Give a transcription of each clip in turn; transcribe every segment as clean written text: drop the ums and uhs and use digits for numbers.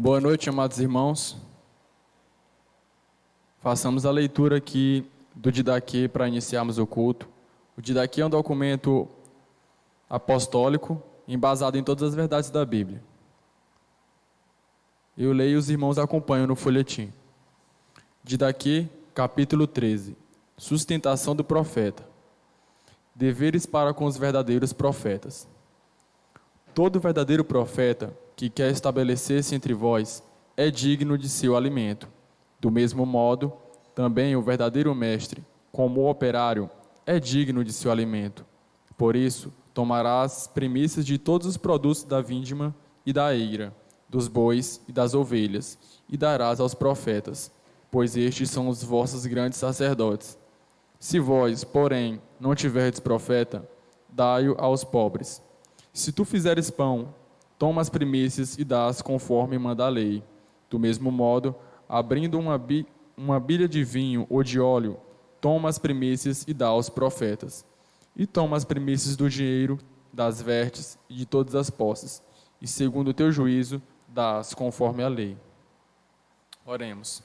Boa noite, amados irmãos. Façamos a leitura aqui do Didaquê para iniciarmos o culto. O Didaquê é um documento apostólico embasado em todas as verdades da Bíblia. Eu leio e os irmãos acompanham no folhetim. Didaquê, capítulo 13. Sustentação do profeta. Deveres para com os verdadeiros profetas. Todo verdadeiro profeta que quer estabelecer-se entre vós é digno de seu alimento. Do mesmo modo, também o verdadeiro mestre, como operário, é digno de seu alimento. Por isso, tomarás primícias de todos os produtos da vindima e da eira, dos bois e das ovelhas, e darás aos profetas, pois estes são os vossos grandes sacerdotes. Se vós, porém, não tiverdes profeta, dai-o aos pobres. Se tu fizeres pão, toma as primícias e dás conforme manda a lei. Do mesmo modo, abrindo uma bilha de vinho ou de óleo, toma as primícias e dá aos profetas. E toma as primícias do dinheiro, das vestes e de todas as posses, e segundo o teu juízo, dás conforme a lei. Oremos.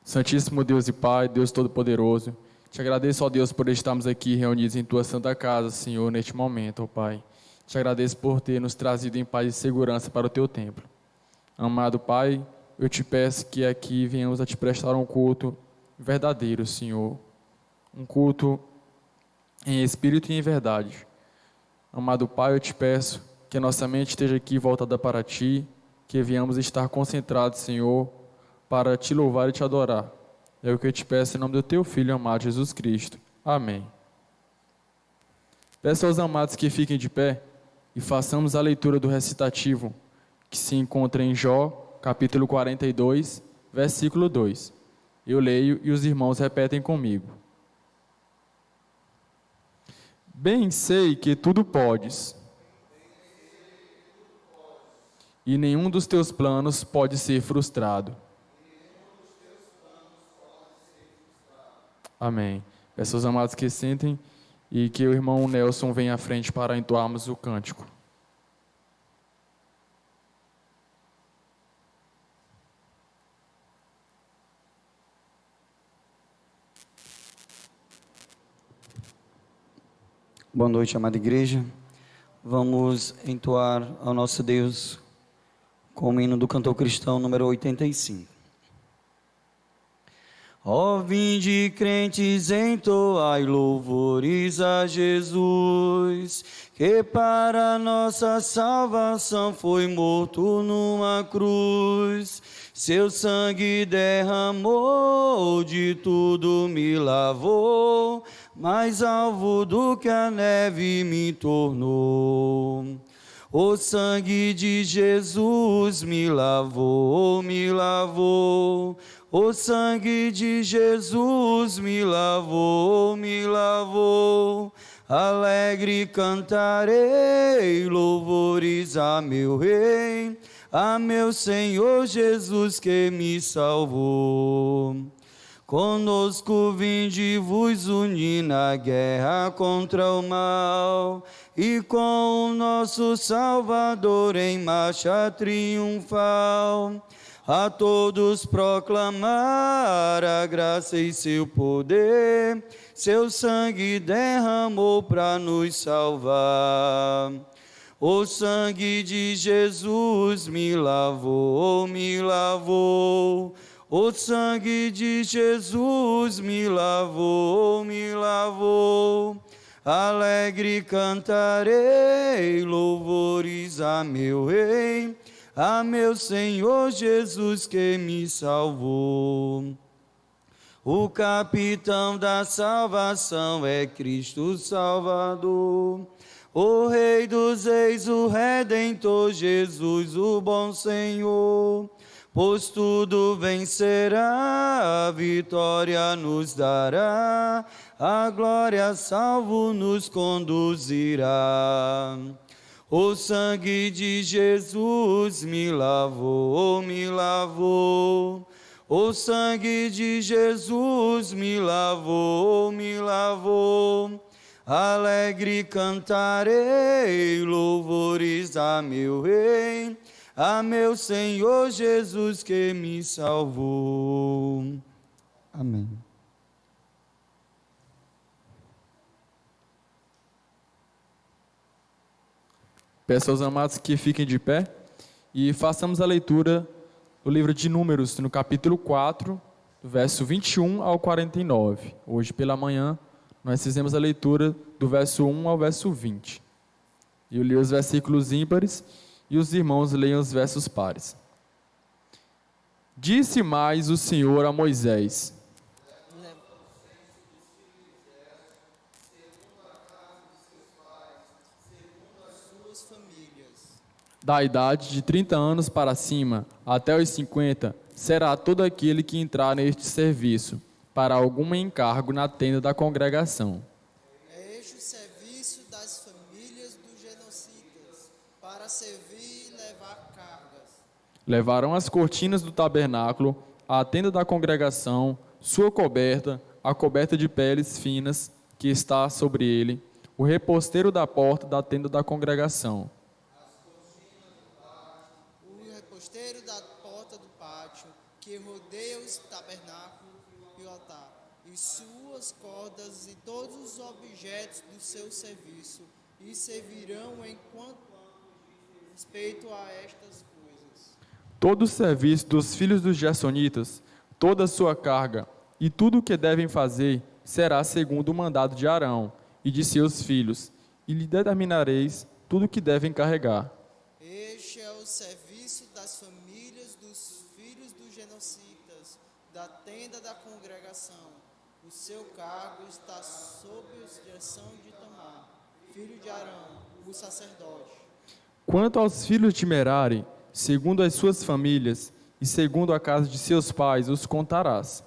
Santíssimo Deus e Pai, Deus Todo-Poderoso, te agradeço, ó Deus, por estarmos aqui reunidos em tua santa casa, Senhor, neste momento, ó Pai. Te agradeço por ter nos trazido em paz e segurança para o teu templo. Amado Pai, eu te peço que aqui venhamos a te prestar um culto verdadeiro, Senhor. Um culto em espírito e em verdade. Amado Pai, eu te peço que a nossa mente esteja aqui voltada para ti, que venhamos estar concentrados, Senhor, para te louvar e te adorar. É o que eu te peço em nome do teu Filho amado Jesus Cristo. Amém. Peço aos amados que fiquem de pé e façamos a leitura do recitativo que se encontra em Jó, capítulo 42, versículo 2. Eu leio e os irmãos repetem comigo. Bem sei que tudo podes, e nenhum dos teus planos pode ser frustrado. Amém. Peço aos amados que sentem e que o irmão Nelson venha à frente para entoarmos o cântico. Boa noite, amada igreja. Vamos entoar ao nosso Deus com o hino do cantor cristão número 85. Ó vinde crentes, entoai louvores a Jesus, que para nossa salvação foi morto numa cruz. Seu sangue derramou, de tudo me lavou, mais alvo do que a neve me tornou. O sangue de Jesus me lavou, me lavou. O sangue de Jesus me lavou, me lavou. Alegre cantarei louvores a meu Rei, a meu Senhor Jesus que me salvou. Conosco vinde vos unir na guerra contra o mal, e com o nosso Salvador em marcha triunfal. A todos proclamar a graça e seu poder, seu sangue derramou para nos salvar. O sangue de Jesus me lavou, me lavou. O sangue de Jesus me lavou, me lavou. Alegre cantarei louvores a meu Rei, a meu Senhor Jesus que me salvou. O capitão da salvação é Cristo Salvador, o Rei dos Reis, o Redentor, Jesus, o bom Senhor. Pois tudo vencerá, a vitória nos dará, a glória salvo nos conduzirá. O sangue de Jesus me lavou, me lavou. O sangue de Jesus me lavou, me lavou. Alegre cantarei louvores a meu Rei, a meu Senhor Jesus que me salvou. Amém. Peço aos amados que fiquem de pé e façamos a leitura do livro de Números, no capítulo 4, do verso 21 ao 49. Hoje pela manhã nós fizemos a leitura do verso 1 ao verso 20. Eu li os versículos ímpares e os irmãos leiam os versos pares. Disse mais o Senhor a Moisés: da idade de 30 anos para cima, até os 50, será todo aquele que entrar neste serviço, para algum encargo na tenda da congregação. É este o serviço das famílias dos genocidas, para servir e levar cargas. Levarão as cortinas do tabernáculo, a tenda da congregação, sua coberta, a coberta de peles finas que está sobre ele, o reposteiro da porta da tenda da congregação, O reposteiro da porta do pátio, que rodeia o tabernáculo e o altar, e suas cordas e todos os objetos do seu serviço, e servirão enquanto respeito a estas coisas. todo o serviço dos filhos dos Gersonitas, toda a sua carga e tudo o que devem fazer será segundo o mandado de Arão e de seus filhos, e lhe determinareis tudo o que devem carregar. Este é o serviço das famílias dos filhos dos genocidas, da tenda da congregação. O seu cargo está sob a direção de Itamar, filho de Arão, o sacerdote. Quanto aos filhos de Merari, segundo as suas famílias e segundo a casa de seus pais, os contarás.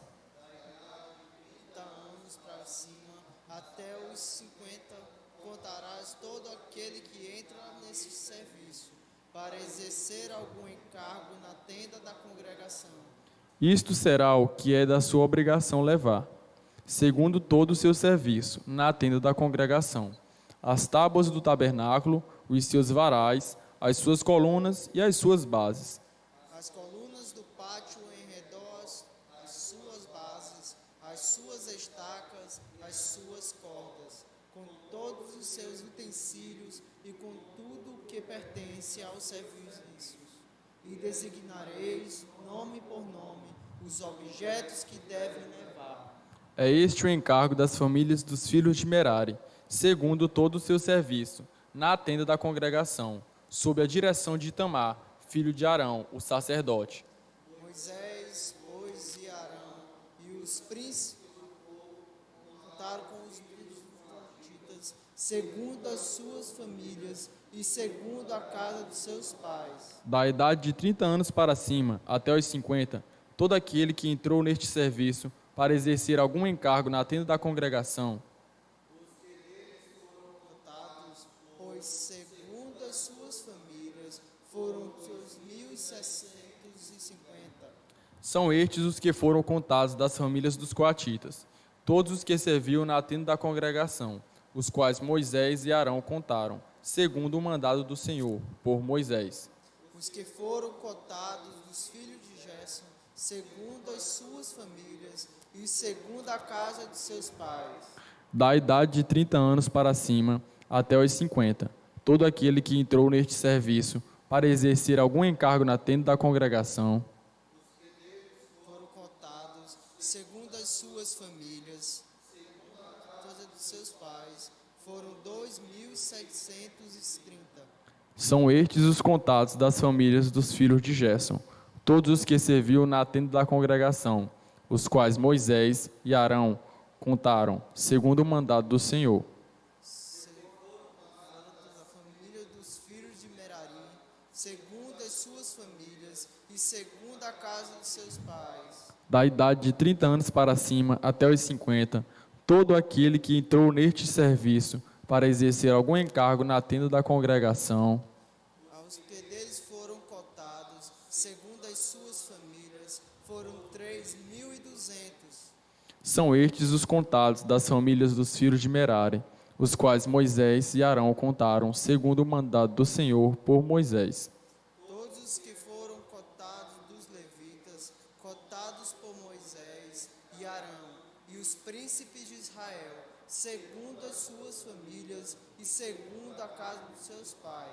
30 anos para cima, até os 50, contarás todo aquele que entra nesse serviço, para exercer algum encargo na tenda da congregação. Isto será o que é da sua obrigação levar, segundo todo o seu serviço, na tenda da congregação, as tábuas do tabernáculo, os seus varais, as suas colunas e as suas bases, As colunas do pátio em redor, as suas bases, as suas estacas, as suas cordas, com todos os seus utensílios e com tudo o que pertence aos serviços. E designareis, nome por nome, os objetos que devem levar. É este o encargo das famílias dos filhos de Merari, segundo todo o seu serviço, na tenda da congregação, sob a direção de Itamar, filho de Arão, o sacerdote. Moisés, pois, e Arão, e os príncipes contaram com os israelitas, segundo as suas famílias e segundo a casa dos seus pais. Da idade de 30 anos para cima, até os 50, todo aquele que entrou neste serviço para exercer algum encargo na tenda da congregação, Contados, pois, segundo as suas famílias, foram 2.650. são estes os que foram contados das famílias dos coatitas, todos os que serviam na tenda da congregação, os quais Moisés e Arão contaram, segundo o mandado do Senhor, por Moisés. Os que foram contados dos filhos de Gerson, segundo as suas famílias e segundo a casa de seus pais. Da idade de 30 anos para cima, até os 50, todo aquele que entrou neste serviço para exercer algum encargo na tenda da congregação, Foram contados segundo as suas famílias, todas dos seus pais, foram 2.730. são estes os contados das famílias dos filhos de Gerson, todos os que serviam na tenda da congregação, os quais Moisés e Arão contaram, segundo o mandado do Senhor. Da família dos filhos de Merari, segundo as suas famílias e segundo a casa de seus pais. Da idade de 30 anos para cima, até os 50, todo aquele que entrou neste serviço para exercer algum encargo na tenda da congregação, Aos que deles foram contados, segundo as suas famílias, foram 3.200. são estes os contados das famílias dos filhos de Merari, os quais Moisés e Arão contaram, segundo o mandado do Senhor por Moisés. Todos os contados dos levitas, contados por Moisés e Arão, e os príncipes de Israel, segundo as suas famílias e segundo a casa dos seus pais.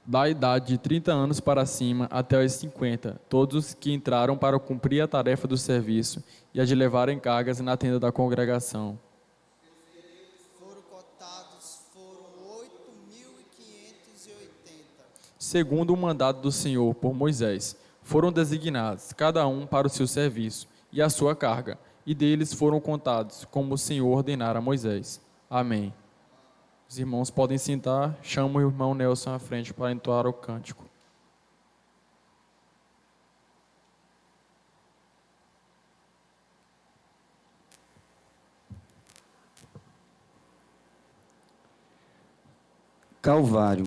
Da idade de 30 anos para cima até os 50, todos os que entraram para cumprir a tarefa do serviço e a de levarem cargas na tenda da congregação. Foram contados, foram 8.580. Segundo o mandado do Senhor por Moisés, foram designados, cada um para o seu serviço e a sua carga, e deles foram contados, como o Senhor ordenara a Moisés. Amém. Os irmãos podem sentar, chamo o irmão Nelson à frente para entoar o cântico. Calvário,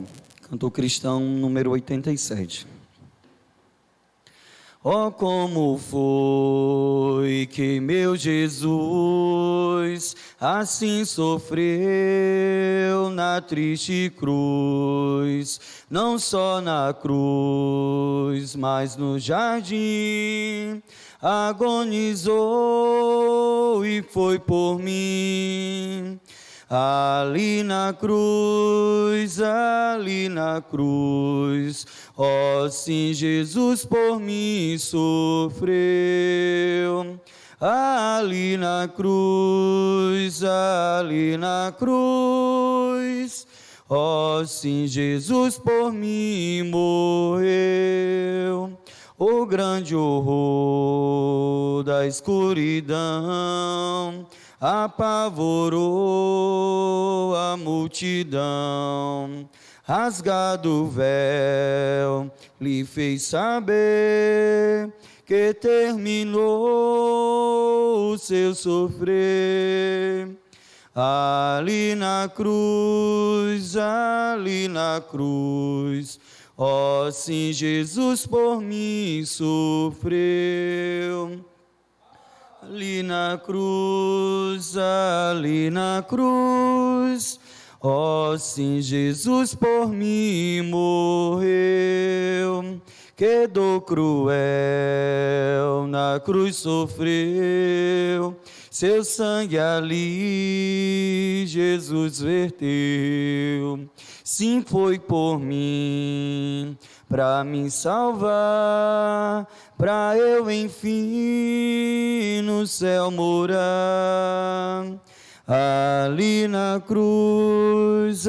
cantor cristão número 87. Oh, como foi que meu Jesus assim sofreu na triste cruz, não só na cruz, mas no jardim, agonizou e foi por mim. Ali na cruz, ó sim, Jesus por mim sofreu. Ali na cruz, ó sim, Jesus por mim morreu. O grande horror da escuridão apavorou a multidão, rasgado o véu, lhe fez saber que terminou o seu sofrer. Ali na cruz, ó sim, Jesus por mim sofreu. Ali na cruz, ó sim, Jesus por mim morreu. Que dor cruel na cruz sofreu, seu sangue ali Jesus verteu. Sim, foi por mim, pra me salvar, pra eu enfim no céu morar. Ali na cruz,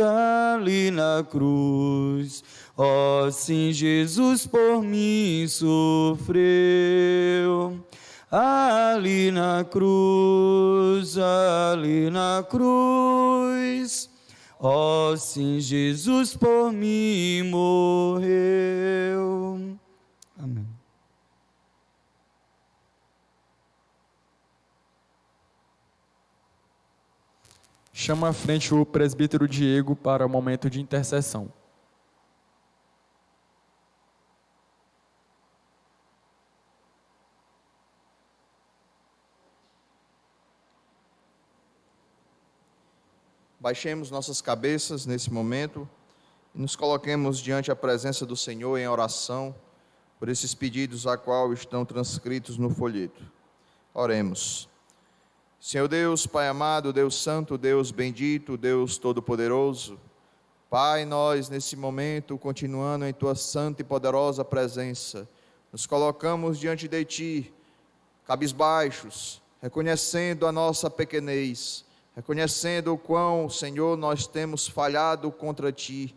ó sim, Jesus por mim sofreu. Ali na cruz, ó sim, Jesus por mim morreu. Amém. Chama à frente o presbítero Diego para o momento de intercessão. Baixemos nossas cabeças nesse momento e nos coloquemos diante a presença do Senhor em oração por esses pedidos a qual estão transcritos no folheto. Oremos. Senhor Deus, Pai amado, Deus santo, Deus bendito, Deus todo-poderoso, Pai, nós nesse momento, continuando em Tua santa e poderosa presença, nos colocamos diante de Ti, cabisbaixos, reconhecendo a nossa pequenez, reconhecendo o quão, Senhor, nós temos falhado contra Ti,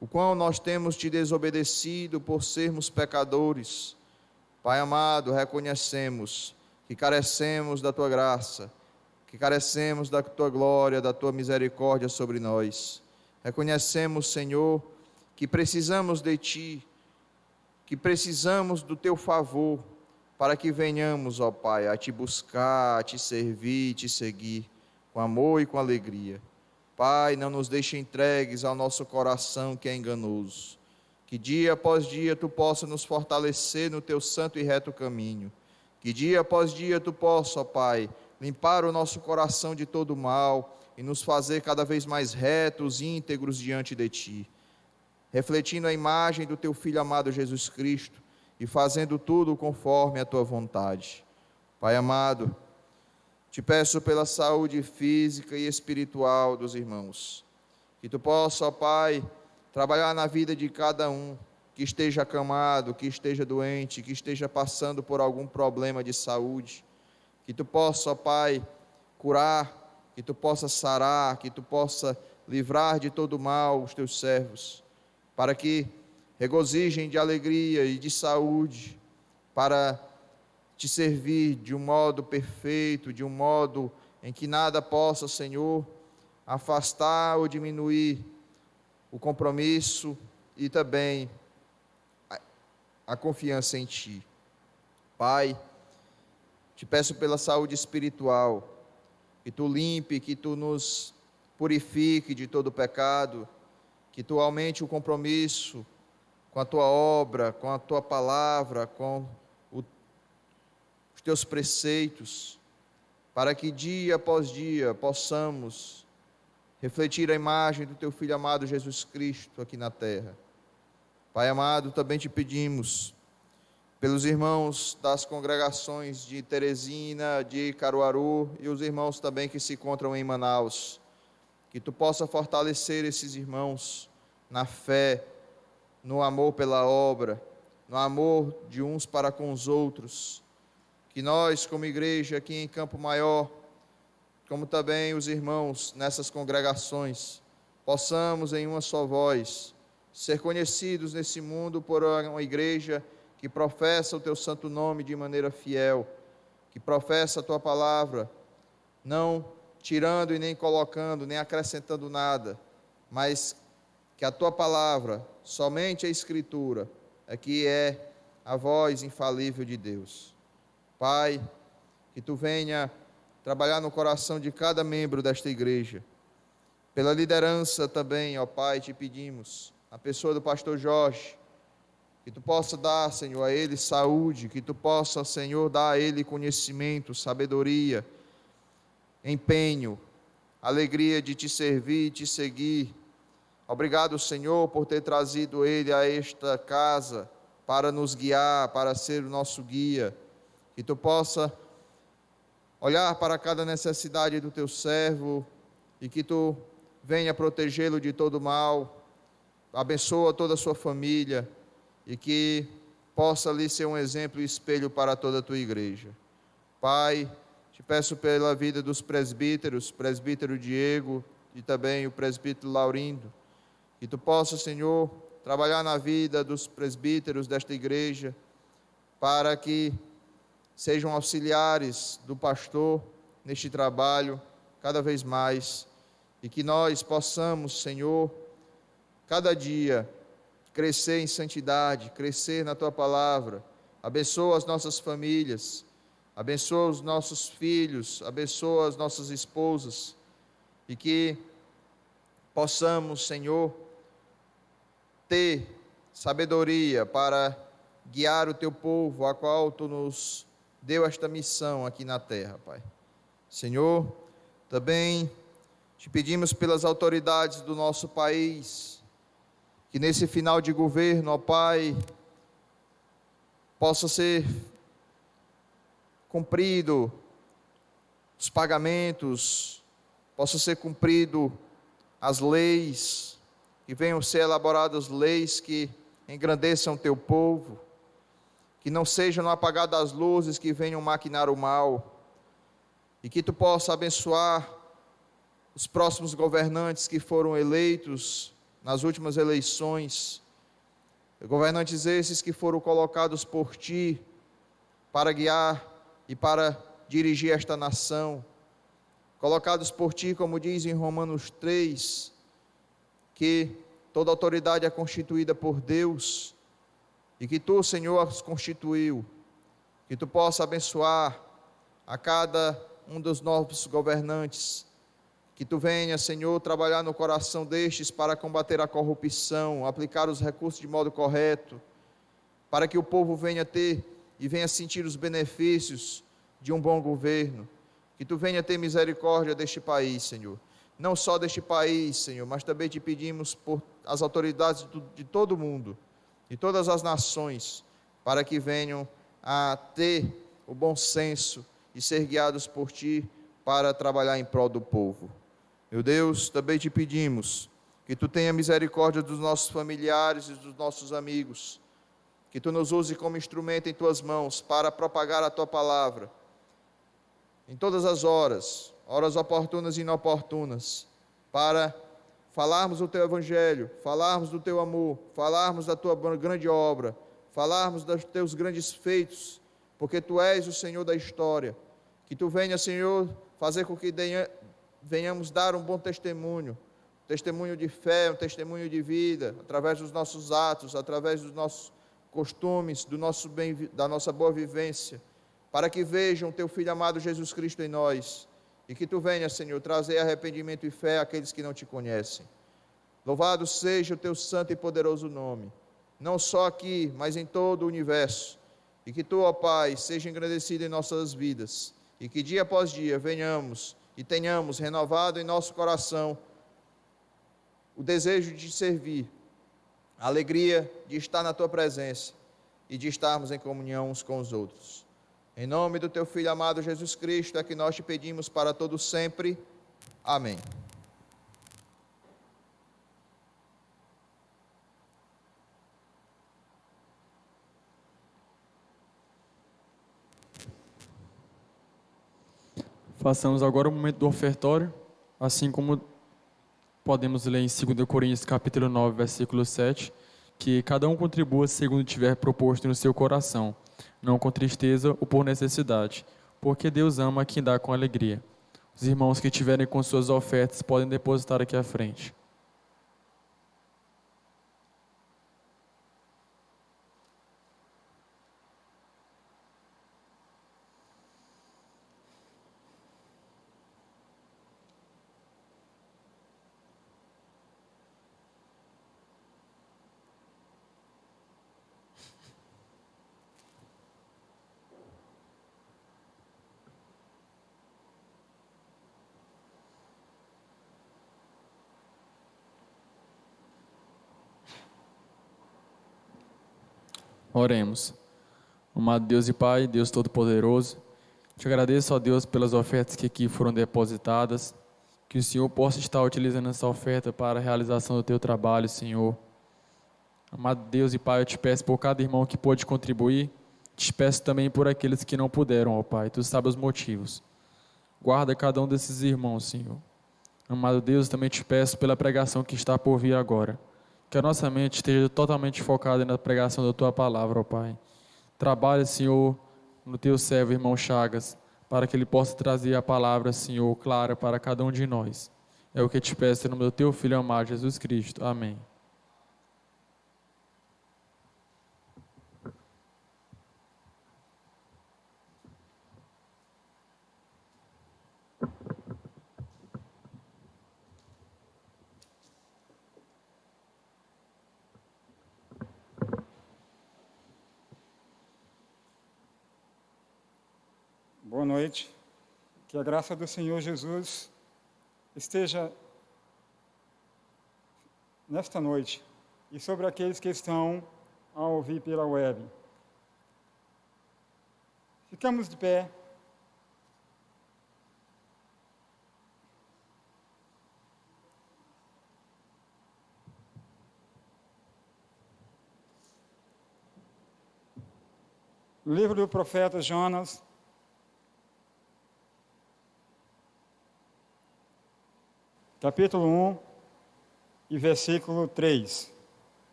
o quão nós temos Te desobedecido por sermos pecadores. Pai amado, reconhecemos que carecemos da Tua graça, que carecemos da Tua glória, da Tua misericórdia sobre nós. Reconhecemos, Senhor, que precisamos de Ti, que precisamos do Teu favor, para que venhamos, ó Pai, a Te buscar, a Te servir, Te seguir, com amor e com alegria. Pai, não nos deixe entregues ao nosso coração que é enganoso. Que dia após dia Tu possa nos fortalecer no Teu santo e reto caminho. Que dia após dia Tu possa, ó Pai, limpar o nosso coração de todo mal e nos fazer cada vez mais retos e íntegros diante de Ti. Refletindo a imagem do Teu Filho amado Jesus Cristo, e fazendo tudo conforme a tua vontade. Pai amado, te peço pela saúde física e espiritual dos irmãos, que tu possa, ó Pai, trabalhar na vida de cada um que esteja acamado, que esteja doente, que esteja passando por algum problema de saúde, que tu possa, ó Pai, curar, que tu possa sarar, que tu possa livrar de todo mal os teus servos, para que regozijem de alegria e de saúde, para te servir de um modo perfeito, de um modo em que nada possa, Senhor, afastar ou diminuir o compromisso e também a confiança em Ti. Pai, te peço pela saúde espiritual, que Tu limpe, que Tu nos purifique de todo pecado, que Tu aumente o compromisso com a Tua obra, com a Tua palavra, com os Teus preceitos, para que dia após dia possamos refletir a imagem do Teu Filho amado Jesus Cristo aqui na terra. Pai amado, também te pedimos pelos irmãos das congregações de Teresina, de Caruaru e os irmãos também que se encontram em Manaus, que Tu possa fortalecer esses irmãos na fé, no amor pela obra, no amor de uns para com os outros, que nós como igreja aqui em Campo Maior, como também os irmãos nessas congregações, possamos em uma só voz ser conhecidos nesse mundo por uma igreja que professa o Teu santo nome de maneira fiel, que professa a Tua palavra, não tirando e nem colocando, nem acrescentando nada, mas que a Tua palavra, somente a Escritura, é que é a voz infalível de Deus. Pai, que Tu venha trabalhar no coração de cada membro desta igreja. Pela liderança também, ó Pai, te pedimos, a pessoa do pastor Jorge, que Tu possa dar, Senhor, a ele saúde, que Tu possa, Senhor, dar a ele conhecimento, sabedoria, empenho, alegria de Te servir e Te seguir. Obrigado, Senhor, por ter trazido ele a esta casa para nos guiar, para ser o nosso guia. Que Tu possa olhar para cada necessidade do Teu servo e que Tu venha protegê-lo de todo mal. Abençoa toda a sua família e que possa ali ser um exemplo e espelho para toda a Tua igreja. Pai, te peço pela vida dos presbíteros, presbítero Diego e também o presbítero Laurindo, que Tu possa, Senhor, trabalhar na vida dos presbíteros desta igreja, para que sejam auxiliares do pastor neste trabalho cada vez mais, e que nós possamos, Senhor, cada dia crescer em santidade, crescer na Tua palavra. Abençoa as nossas famílias, abençoa os nossos filhos, abençoa as nossas esposas, e que possamos, Senhor, ter sabedoria para guiar o Teu povo, a qual Tu nos deu esta missão aqui na terra, Pai. Senhor, também te pedimos pelas autoridades do nosso país, que nesse final de governo, ó Pai, possa ser cumprido os pagamentos, possa ser cumprido as leis, que venham ser elaboradas leis que engrandeçam Teu povo, que não sejam apagadas as luzes que venham maquinar o mal, e que Tu possa abençoar os próximos governantes que foram eleitos nas últimas eleições, governantes esses que foram colocados por Ti para guiar e para dirigir esta nação, colocados por Ti, como diz em Romanos 3, que toda autoridade é constituída por Deus, e que Tu, Senhor, os constituiu, que Tu possa abençoar a cada um dos novos governantes, que Tu venha, Senhor, trabalhar no coração destes para combater a corrupção, aplicar os recursos de modo correto, para que o povo venha ter e venha sentir os benefícios de um bom governo, que Tu venha ter misericórdia deste país, Senhor, não só deste país, Senhor, mas também Te pedimos por as autoridades de todo o mundo, de todas as nações, para que venham a ter o bom senso e ser guiados por Ti para trabalhar em prol do povo. Meu Deus, também te pedimos que Tu tenha misericórdia dos nossos familiares e dos nossos amigos, que Tu nos use como instrumento em Tuas mãos para propagar a Tua palavra, em todas as horas, horas oportunas e inoportunas, para falarmos do Teu Evangelho, falarmos do Teu amor, falarmos da Tua grande obra, falarmos dos Teus grandes feitos, porque Tu és o Senhor da história. Que Tu venha, Senhor, fazer com que venhamos dar um bom testemunho, testemunho de fé, um testemunho de vida, através dos nossos atos, através dos nossos costumes, da nossa boa vivência, para que vejam Teu Filho amado Jesus Cristo em nós, e que Tu venha, Senhor, trazer arrependimento e fé àqueles que não Te conhecem. Louvado seja o Teu santo e poderoso nome, não só aqui, mas em todo o universo, e que Tu, ó Pai, seja engrandecido em nossas vidas, e que dia após dia venhamos e tenhamos renovado em nosso coração o desejo de servir, a alegria de estar na Tua presença e de estarmos em comunhão uns com os outros. Em nome do Teu Filho amado Jesus Cristo é que nós Te pedimos para todos sempre. Amém. Façamos agora o momento do ofertório, assim como podemos ler em 2 Coríntios capítulo 9, versículo 7, que cada um contribua segundo tiver proposto no seu coração, não com tristeza ou por necessidade, porque Deus ama quem dá com alegria. Os irmãos que tiverem com suas ofertas podem depositar aqui à frente. Oremos. Amado Deus e Pai, Deus Todo-Poderoso, te agradeço, ó Deus, pelas ofertas que aqui foram depositadas, que o Senhor possa estar utilizando essa oferta para a realização do Teu trabalho, Senhor. Amado Deus e Pai, eu te peço por cada irmão que pôde contribuir, te peço também por aqueles que não puderam, ó Pai, Tu sabes os motivos. Guarda cada um desses irmãos, Senhor. Amado Deus, também te peço pela pregação que está por vir agora, que a nossa mente esteja totalmente focada na pregação da Tua palavra, ó Pai. Trabalhe, Senhor, no Teu servo, irmão Chagas, para que ele possa trazer a palavra, Senhor, clara para cada um de nós. É o que eu te peço em nome do Teu Filho amado, Jesus Cristo. Amém. Boa noite, que a graça do Senhor Jesus esteja nesta noite e sobre aqueles que estão a ouvir pela web. Ficamos de pé. O livro do profeta Jonas, capítulo 1 e versículo 3.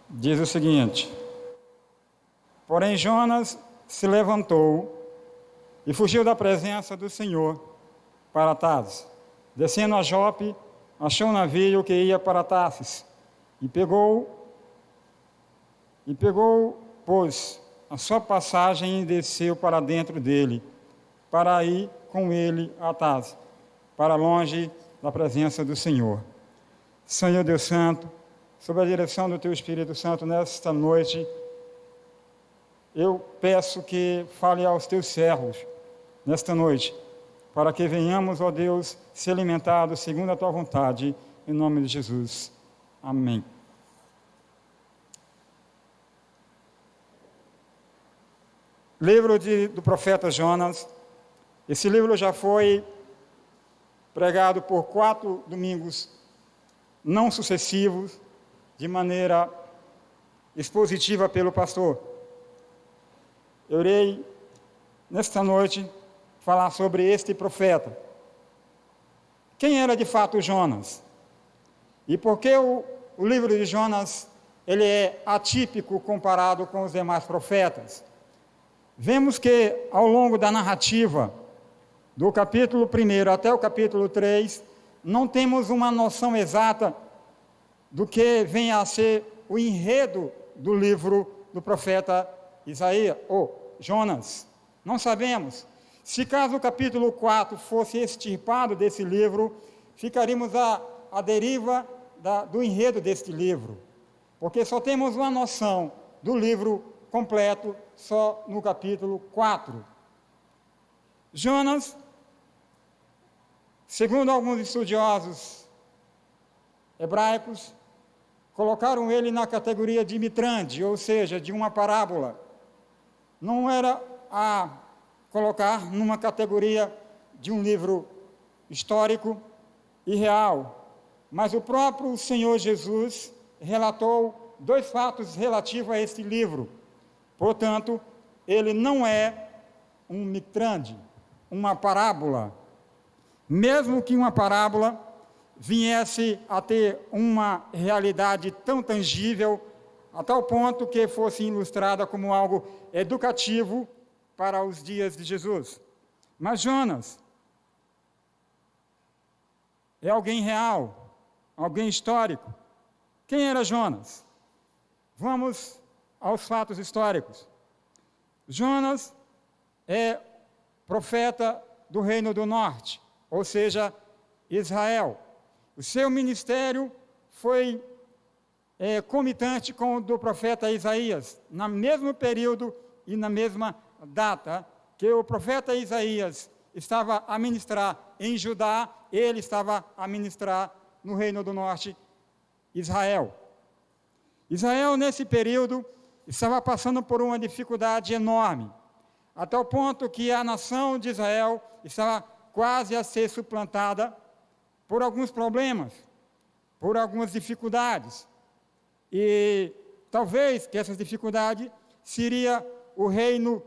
Diz o seguinte: Porém Jonas se levantou e fugiu da presença do Senhor para Tarsis. Descendo a Jope, achou um navio que ia para Tarsis e pegou, pois, a sua passagem e desceu para dentro dele, para ir com ele a Tarsis, para longe da presença do Senhor. Senhor Deus Santo, sob a direção do Teu Espírito Santo nesta noite, eu peço que fale aos Teus servos nesta noite, para que venhamos, ó Deus, ser alimentados segundo a Tua vontade, em nome de Jesus. Amém. livro do profeta Jonas. Esse livro já foi pregado por 4 domingos não sucessivos, de maneira expositiva pelo pastor. Eu irei, nesta noite, falar sobre este profeta. Quem era de fato Jonas? E por que o livro de Jonas ele é atípico comparado com os demais profetas? Vemos que, ao longo da narrativa, do capítulo 1 até o capítulo 3, não temos uma noção exata do que vem a ser o enredo do livro do profeta Isaías, ou Jonas. Não sabemos. Se caso o capítulo 4 fosse extirpado desse livro, ficaríamos à deriva do enredo deste livro, porque só temos uma noção do livro completo só no capítulo 4. Jonas, segundo alguns estudiosos hebraicos, colocaram ele na categoria de mitrande, ou seja, de uma parábola. Não era a colocar numa categoria de um livro histórico e real, mas o próprio Senhor Jesus relatou 2 fatos relativos a este livro. Portanto, ele não é um mitrande, uma parábola. Mesmo que uma parábola viesse a ter uma realidade tão tangível, a tal ponto que fosse ilustrada como algo educativo para os dias de Jesus. Mas Jonas é alguém real, alguém histórico. Quem era Jonas? Vamos aos fatos históricos. Jonas é profeta do Reino do Norte, ou seja, Israel. O seu ministério foi comitante com o do profeta Isaías, no mesmo período e na mesma data que o profeta Isaías estava a ministrar em Judá, ele estava a ministrar no Reino do Norte, Israel. Israel, nesse período, estava passando por uma dificuldade enorme, até o ponto que a nação de Israel estava quase a ser suplantada por alguns problemas, por algumas dificuldades. E talvez que essas dificuldades seria o reino,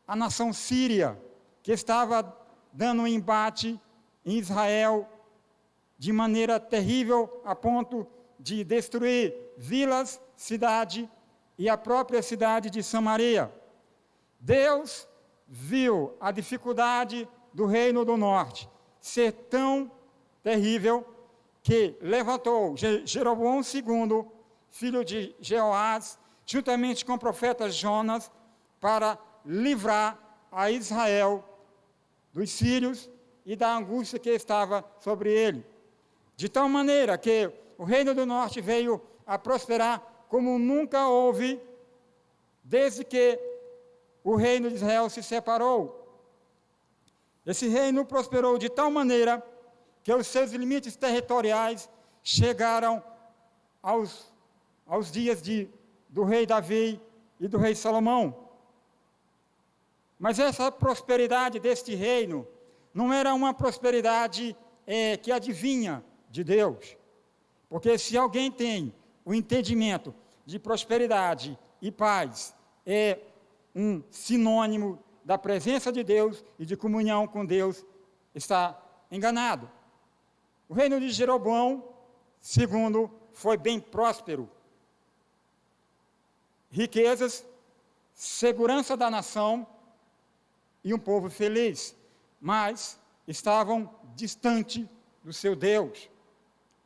a nação síria, que estava dando um embate em Israel de maneira terrível, a ponto de destruir vilas, cidade e a própria cidade de Samaria. Deus viu a dificuldade do Reino do Norte ser tão terrível que levantou Jeroboão II, filho de Jeoás, juntamente com o profeta Jonas, para livrar a Israel dos sírios e da angústia que estava sobre ele. De tal maneira que o Reino do Norte veio a prosperar como nunca houve desde que o Reino de Israel se separou. Esse reino prosperou de tal maneira que os seus limites territoriais chegaram aos dias do rei Davi e do rei Salomão. Mas essa prosperidade deste reino não era uma prosperidade que adivinha de Deus. Porque se alguém tem o entendimento de prosperidade e paz, é um sinônimo da presença de Deus e de comunhão com Deus, está enganado. O reino de Jeroboão II foi bem próspero. Riquezas, segurança da nação e um povo feliz, mas estavam distante do seu Deus,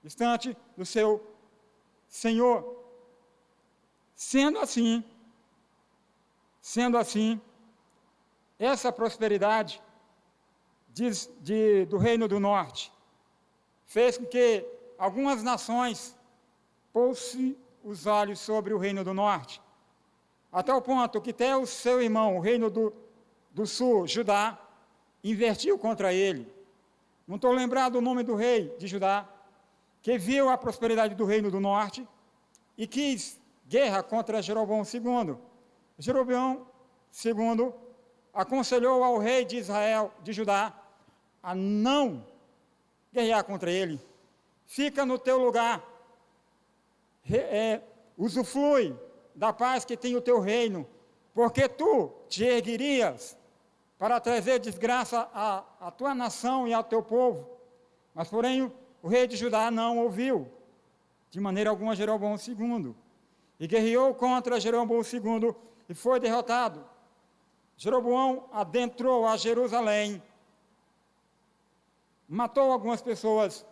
distante do seu Senhor. Sendo assim, essa prosperidade do Reino do Norte fez com que algumas nações pôssem os olhos sobre o Reino do Norte, até o ponto que até o seu irmão, o Reino do Sul, Judá, invertiu contra ele. Não estou lembrado o nome do rei de Judá, que viu a prosperidade do Reino do Norte e quis guerra contra Jeroboão II. Jeroboão II aconselhou ao rei de Israel, de Judá, a não guerrear contra ele. Fica no teu lugar, usufrui da paz que tem o teu reino, porque tu te erguerias para trazer desgraça à tua nação e ao teu povo. Mas, porém, o rei de Judá não ouviu, de maneira alguma, Jeroboão II, e guerreou contra Jeroboão II e foi derrotado. Jeroboão adentrou a Jerusalém, matou algumas pessoas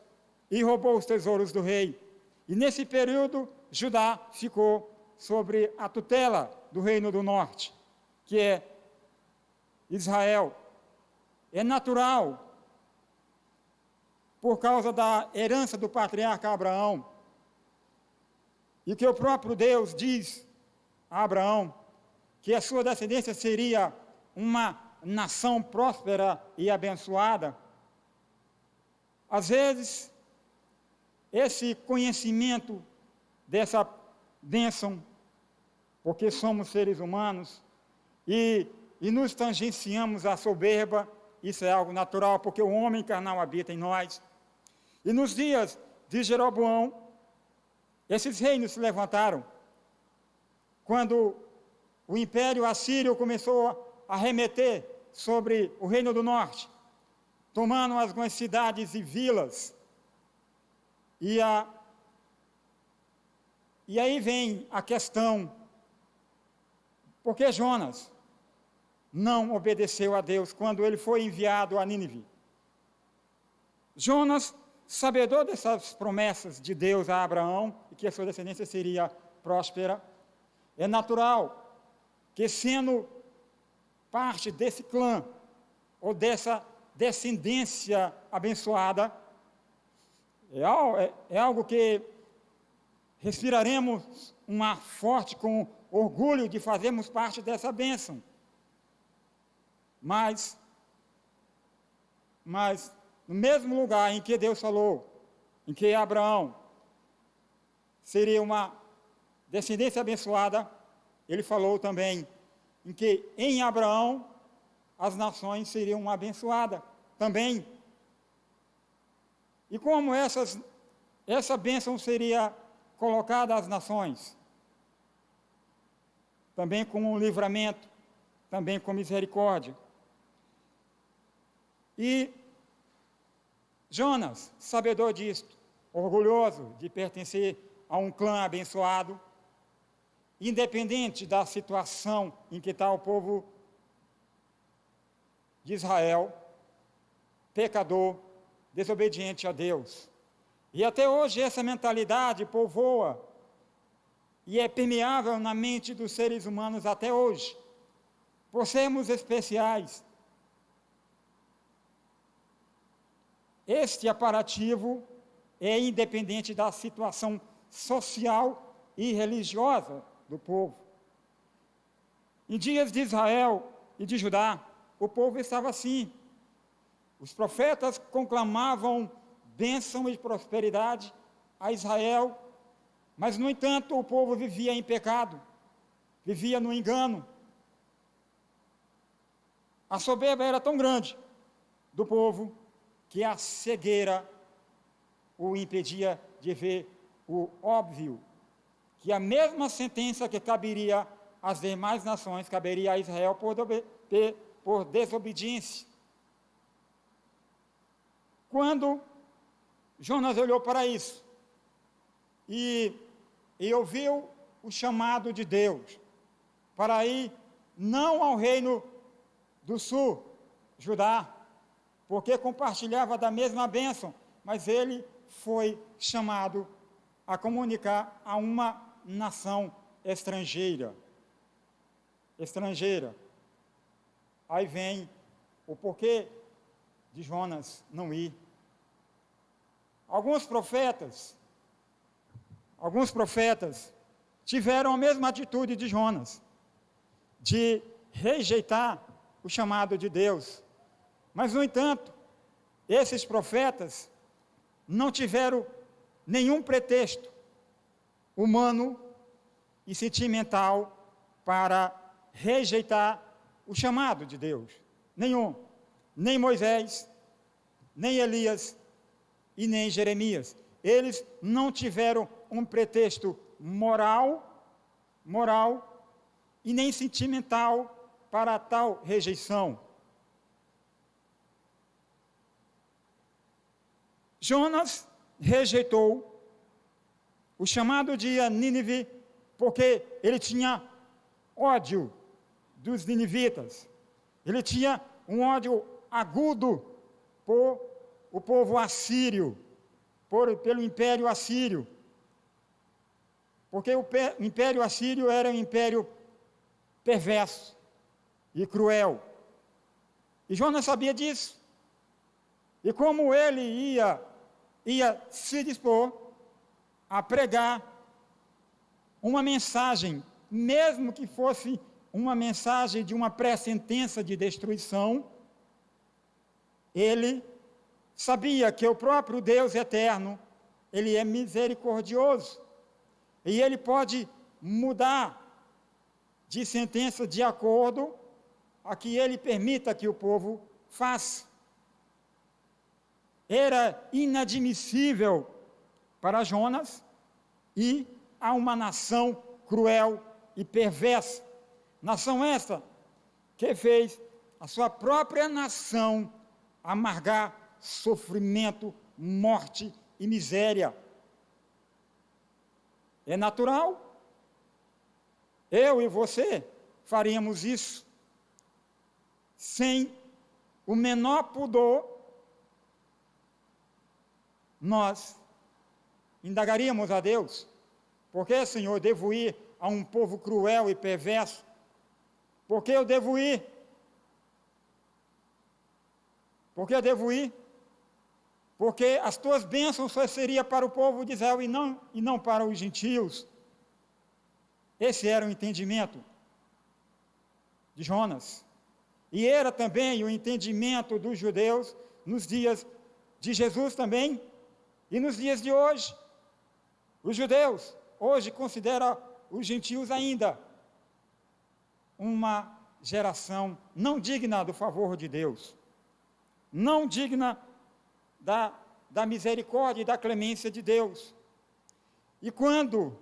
e roubou os tesouros do rei. E nesse período, Judá ficou sobre a tutela do reino do norte, que é Israel. É natural, por causa da herança do patriarca Abraão, e que o próprio Deus diz a Abraão que a sua descendência seria uma nação próspera e abençoada. Às vezes, esse conhecimento dessa bênção, porque somos seres humanos e nos tangenciamos à soberba, isso é algo natural, porque o homem carnal habita em nós. E nos dias de Jeroboão, esses reinos se levantaram. Quando o Império Assírio começou a remeter sobre o Reino do Norte, tomando algumas cidades e vilas, e aí vem a questão, por que Jonas não obedeceu a Deus quando ele foi enviado a Nínive? Jonas, sabedor dessas promessas de Deus a Abraão, e que a sua descendência seria próspera, é natural que, sendo parte desse clã, ou dessa descendência abençoada, é algo que respiraremos um ar forte com orgulho de fazermos parte dessa bênção. Mas no mesmo lugar em que Deus falou, em que Abraão seria uma descendência abençoada, ele falou também em que em Abraão as nações seriam abençoadas também. E como essa bênção seria colocada às nações? Também com um livramento, também com misericórdia. E Jonas, sabedor disto, orgulhoso de pertencer a um clã abençoado, independente da situação em que está o povo de Israel, pecador, desobediente a Deus. E até hoje essa mentalidade povoa e é permeável na mente dos seres humanos até hoje, por sermos especiais. Este aparativo é independente da situação social e religiosa do povo. Em dias de Israel e de Judá, o povo estava assim. Os profetas conclamavam bênção e prosperidade a Israel, mas, no entanto, o povo vivia em pecado, vivia no engano. A soberba era tão grande do povo que a cegueira o impedia de ver o óbvio, que a mesma sentença que caberia às demais nações, caberia a Israel por desobediência. Quando Jonas olhou para isso e ouviu o chamado de Deus para ir não ao reino do sul, Judá, porque compartilhava da mesma bênção, mas ele foi chamado a comunicar a uma nação estrangeira. Aí vem o porquê de Jonas não ir. Alguns profetas tiveram a mesma atitude de Jonas, de rejeitar o chamado de Deus. Mas, no entanto, esses profetas não tiveram nenhum pretexto humano e sentimental para rejeitar o chamado de Deus. Nenhum. Nem Moisés, nem Elias e nem Jeremias. Eles não tiveram um pretexto moral e nem sentimental para tal rejeição. Jonas rejeitou o chamado de Nínive porque ele tinha ódio dos ninivitas. Ele tinha um ódio agudo por o povo assírio, pelo Império Assírio. Porque o Império Assírio era um império perverso e cruel. E Jonas sabia disso. E como ele ia se dispor a pregar uma mensagem, mesmo que fosse uma mensagem de uma pré-sentença de destruição, ele sabia que o próprio Deus eterno, ele é misericordioso, e ele pode mudar de sentença de acordo a que ele permita que o povo faça. Era inadmissível para Jonas ir a uma nação cruel e perversa. Nação essa que fez a sua própria nação amargar sofrimento, morte e miséria. É natural. Eu e você faríamos isso sem o menor pudor. Nós indagaríamos a Deus: por que, Senhor, devo ir a um povo cruel e perverso? Por que eu devo ir? Por que eu devo ir? Porque as tuas bênçãos só seriam para o povo de Israel e não para os gentios. Esse era o entendimento de Jonas. E era também o entendimento dos judeus nos dias de Jesus também e nos dias de hoje. Os judeus hoje consideram os gentios ainda uma geração não digna do favor de Deus, não digna da misericórdia e da clemência de Deus. E quando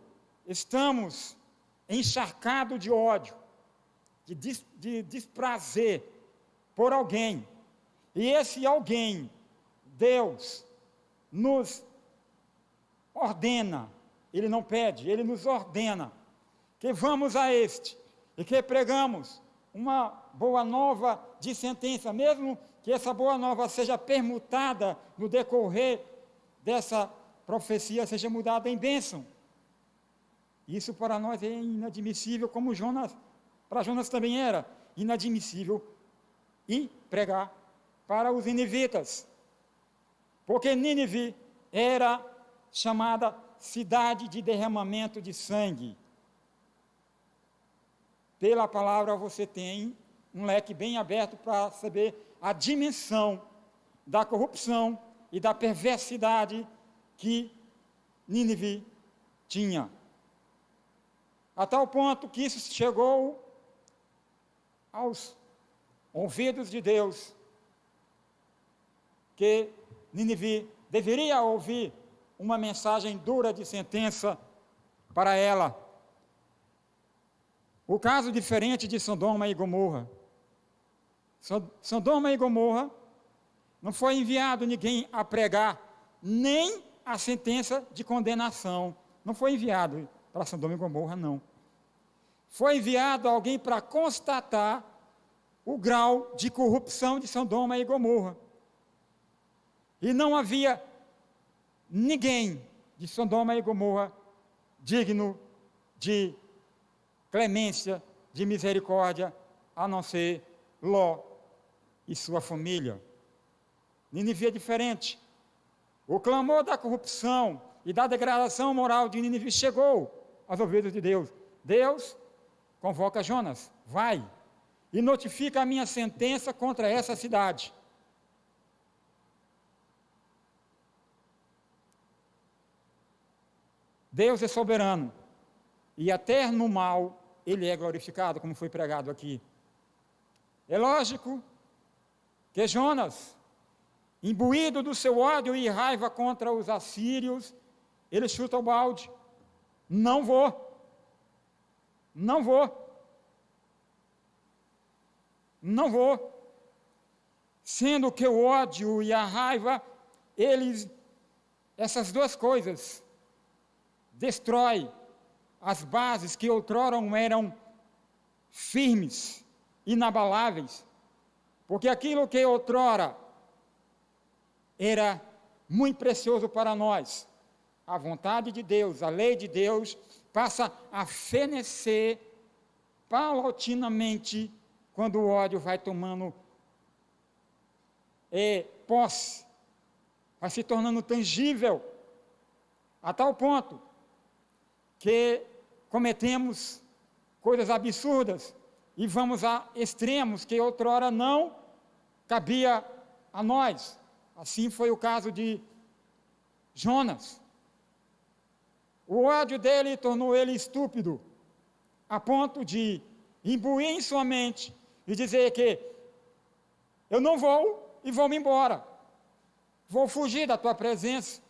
estamos encharcados de ódio, de desprazer por alguém, e esse alguém, Deus, nos ordena, Ele não pede, Ele nos ordena, que vamos a este, e que pregamos uma boa nova de sentença, mesmo que essa boa nova seja permutada no decorrer dessa profecia, seja mudada em bênção. Isso para nós é inadmissível, como para Jonas também era inadmissível, e pregar para os ninivitas, porque Nínive era chamada cidade de derramamento de sangue. Pela palavra você tem um leque bem aberto para saber a dimensão da corrupção e da perversidade que Nínive tinha. A tal ponto que isso chegou aos ouvidos de Deus, que Nínive deveria ouvir uma mensagem dura de sentença para ela. O caso diferente de Sodoma e Gomorra. Sodoma e Gomorra não foi enviado ninguém a pregar, nem a sentença de condenação. Não foi enviado para Sodoma e Gomorra, não. Foi enviado alguém para constatar o grau de corrupção de Sodoma e Gomorra. E não havia ninguém de Sodoma e Gomorra digno de clemência, de misericórdia, a não ser Ló e sua família. Nínive é diferente. O clamor da corrupção e da degradação moral de Nínive chegou aos ouvidos de Deus. Deus convoca Jonas: vai e notifica a minha sentença contra essa cidade. Deus é soberano, e até no mal Ele é glorificado, como foi pregado aqui. É lógico que Jonas, imbuído do seu ódio e raiva contra os assírios, ele chuta o balde. Não vou. Não vou. Não vou. Sendo que o ódio e a raiva, essas duas coisas, destrói as bases que outrora eram firmes, inabaláveis, porque aquilo que outrora era muito precioso para nós, a vontade de Deus, a lei de Deus, passa a fenecer paulatinamente quando o ódio vai tomando posse, vai se tornando tangível, a tal ponto que cometemos coisas absurdas e vamos a extremos que outrora não cabia a nós. Assim foi o caso de Jonas. O ódio dele tornou ele estúpido, a ponto de imbuir em sua mente e dizer que eu não vou e vou-me embora, vou fugir da tua presença.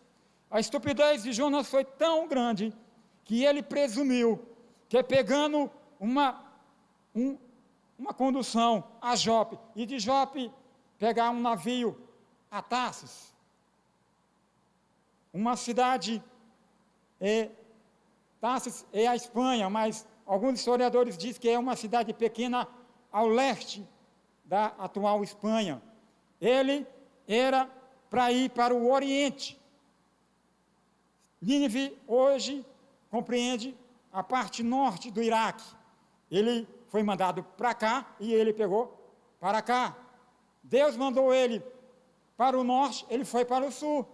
A estupidez de Jonas foi tão grande que ele presumiu que pegando uma condução a Jope, e de Jope pegar um navio a Tarsis, uma cidade, Tarsis é a Espanha, mas alguns historiadores dizem que é uma cidade pequena ao leste da atual Espanha. Ele era para ir para o Oriente. Nínive hoje compreende a parte norte do Iraque. Ele foi mandado para cá e ele pegou para cá. Deus mandou ele para o norte, ele foi para o sul.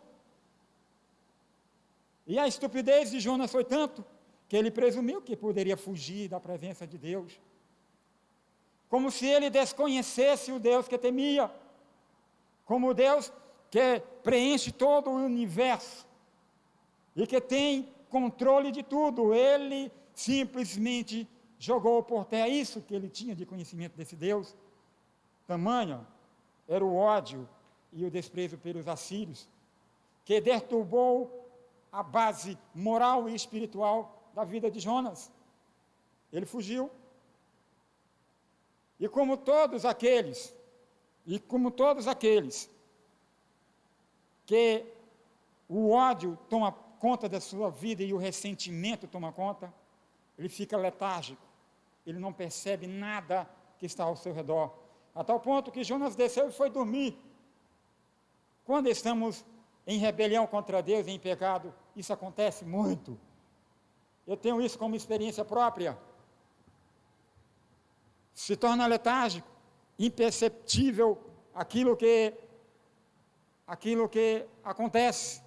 E a estupidez de Jonas foi tanto que ele presumiu que poderia fugir da presença de Deus, como se ele desconhecesse o Deus que temia, como o Deus que preenche todo o universo e que tem controle de tudo. Ele simplesmente jogou por terra isso que ele tinha de conhecimento desse Deus. Tamanho era o ódio e o desprezo pelos assírios, que perturbou a base moral e espiritual da vida de Jonas. Ele fugiu. E como todos aqueles que o ódio toma conta da sua vida e o ressentimento toma conta, ele fica letárgico, ele não percebe nada que está ao seu redor, a tal ponto que Jonas desceu e foi dormir. Quando estamos em rebelião contra Deus, em pecado, isso acontece muito. Eu tenho isso como experiência própria. Se torna letárgico, imperceptível aquilo que acontece.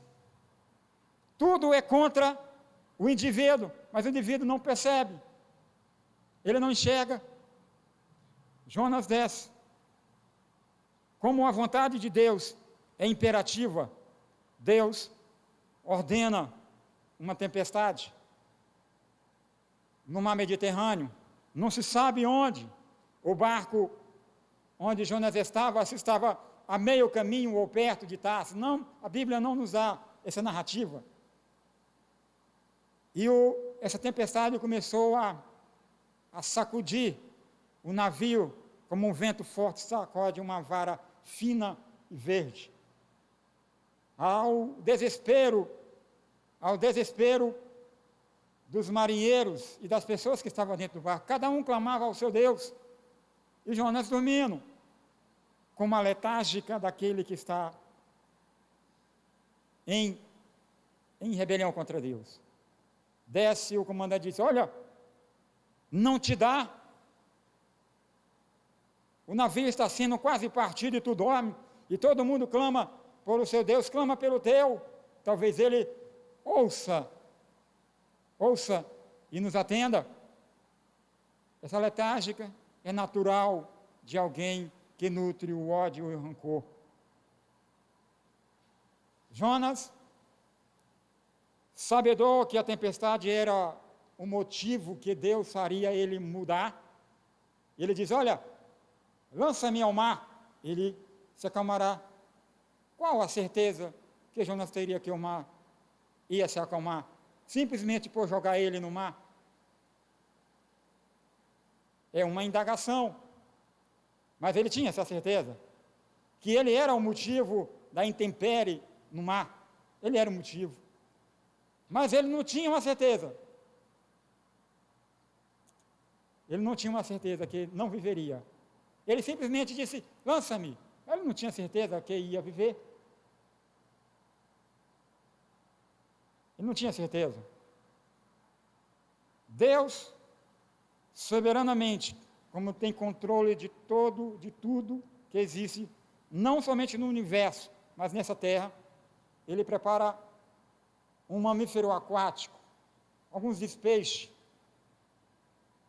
Tudo é contra o indivíduo, mas o indivíduo não percebe, ele não enxerga. Jonas desce. Como a vontade de Deus é imperativa, Deus ordena uma tempestade no mar Mediterrâneo. Não se sabe onde o barco onde Jonas estava, se estava a meio caminho ou perto de Tarsis. Não, a Bíblia não nos dá essa narrativa. E essa tempestade começou a sacudir o navio, como um vento forte sacode uma vara fina e verde. Ao desespero dos marinheiros e das pessoas que estavam dentro do barco, cada um clamava ao seu Deus, e Jonas dormindo, com uma letárgica daquele que está em rebelião contra Deus. Desce o comandante e diz: olha, não te dá, o navio está sendo quase partido e tu dorme, e todo mundo clama por o seu Deus, clama pelo teu. Talvez ele ouça e nos atenda. Essa letárgica é natural de alguém que nutre o ódio e o rancor. Jonas, sabedor que a tempestade era o motivo que Deus faria ele mudar, ele diz: olha, lança-me ao mar, ele se acalmará. Qual a certeza que Jonas teria que o mar ia se acalmar? Simplesmente por jogar ele no mar? É uma indagação. Mas ele tinha essa certeza, que ele era o motivo da intempérie no mar. Ele era o motivo. Mas ele não tinha uma certeza. Ele não tinha uma certeza que não viveria. Ele simplesmente disse, lança-me. Ele não tinha certeza que ia viver. Ele não tinha certeza. Deus, soberanamente, como tem controle de tudo que existe, não somente no universo, mas nessa terra, ele prepara um mamífero aquático, alguns dizem peixe,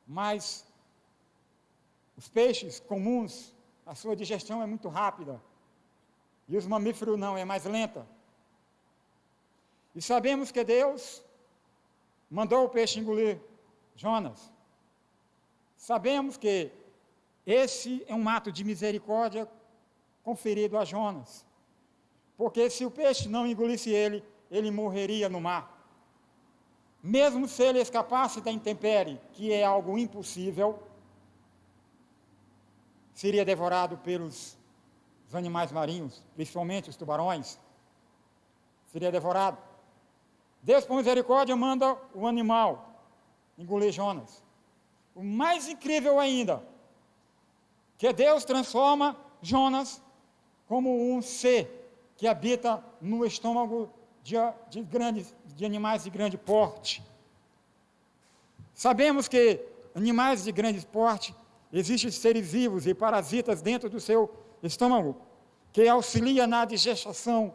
mas os peixes comuns, a sua digestão é muito rápida, e os mamíferos não, é mais lenta. E sabemos que Deus mandou o peixe engolir Jonas. Sabemos que esse é um ato de misericórdia conferido a Jonas, porque se o peixe não engolisse ele, ele morreria no mar. Mesmo se ele escapasse da intempérie, que é algo impossível, seria devorado pelos animais marinhos, principalmente os tubarões, seria devorado. Deus, por misericórdia, manda o animal engolir Jonas. O mais incrível ainda, que Deus transforma Jonas como um ser que habita no estômago de animais de grande porte. Sabemos que animais de grande porte, existem seres vivos e parasitas dentro do seu estômago, que auxilia na digestão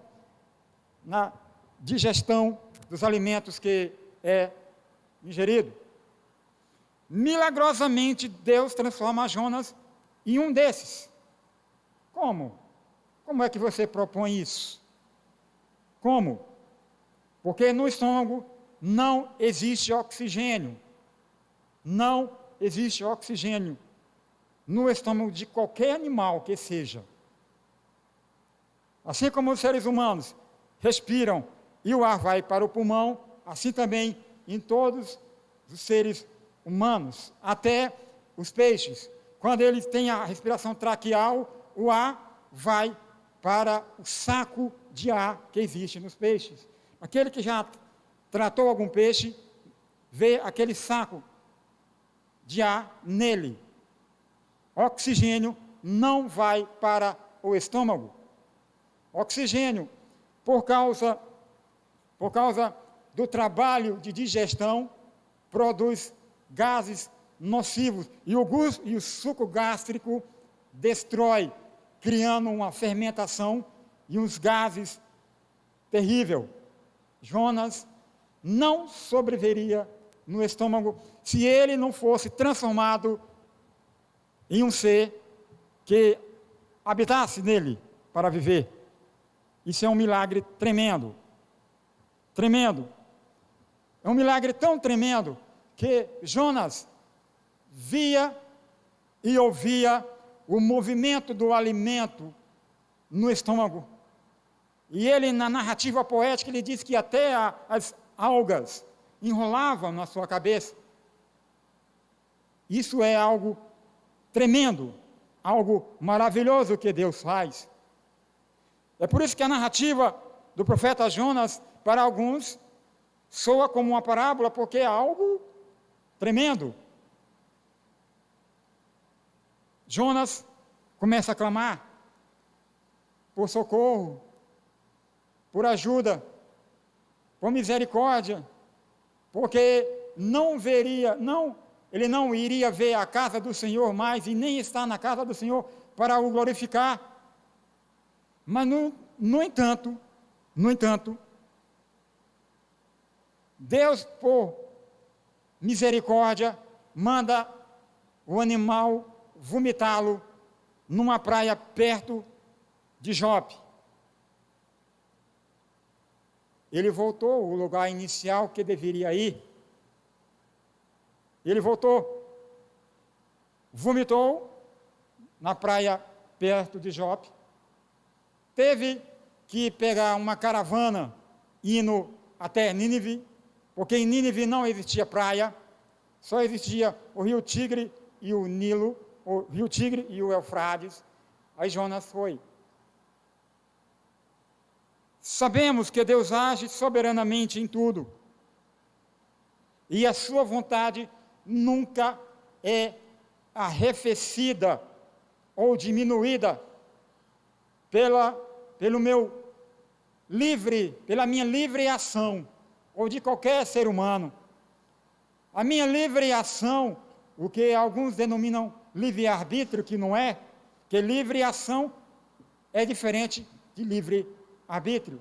dos alimentos que é ingerido. Milagrosamente, Deus transforma Jonas em um desses. Como? Como é que você propõe isso? Como? Porque no estômago não existe oxigênio. Não existe oxigênio no estômago de qualquer animal que seja. Assim como os seres humanos respiram e o ar vai para o pulmão, assim também em todos os seres humanos, até os peixes. Quando eles têm a respiração traqueal, o ar vai para o saco de ar que existe nos peixes. Aquele que já tratou algum peixe, vê aquele saco de ar nele. Oxigênio não vai para o estômago. Oxigênio, por causa do trabalho de digestão, produz gases nocivos, e o suco gástrico destrói, criando uma fermentação e uns gases terríveis. Jonas não sobreviveria no estômago se ele não fosse transformado em um ser que habitasse nele para viver. Isso é um milagre tremendo. Tremendo. É um milagre tão tremendo que Jonas via e ouvia o movimento do alimento no estômago. E ele, na narrativa poética, ele diz que até as algas enrolavam na sua cabeça. Isso é algo tremendo, algo maravilhoso que Deus faz. É por isso que a narrativa do profeta Jonas, para alguns, soa como uma parábola, porque é algo tremendo. Jonas começa a clamar por socorro, por ajuda, por misericórdia, porque ele não iria ver a casa do Senhor mais e nem estar na casa do Senhor para o glorificar. Mas, no entanto, Deus, por misericórdia, manda o animal vomitá-lo numa praia perto de Jope. Ele voltou ao lugar inicial que deveria ir. Ele voltou, vomitou na praia perto de Jope, teve que pegar uma caravana indo até Nínive, porque em Nínive não existia praia, só existia o rio Tigre e o Nilo, o rio Tigre e o Eufrates. Aí Jonas foi. Sabemos que Deus age soberanamente em tudo, e a sua vontade nunca é arrefecida ou diminuída pela minha livre ação, ou de qualquer ser humano. A minha livre ação, o que alguns denominam livre-arbítrio, que não é, que livre ação é diferente de livre-arbítrio.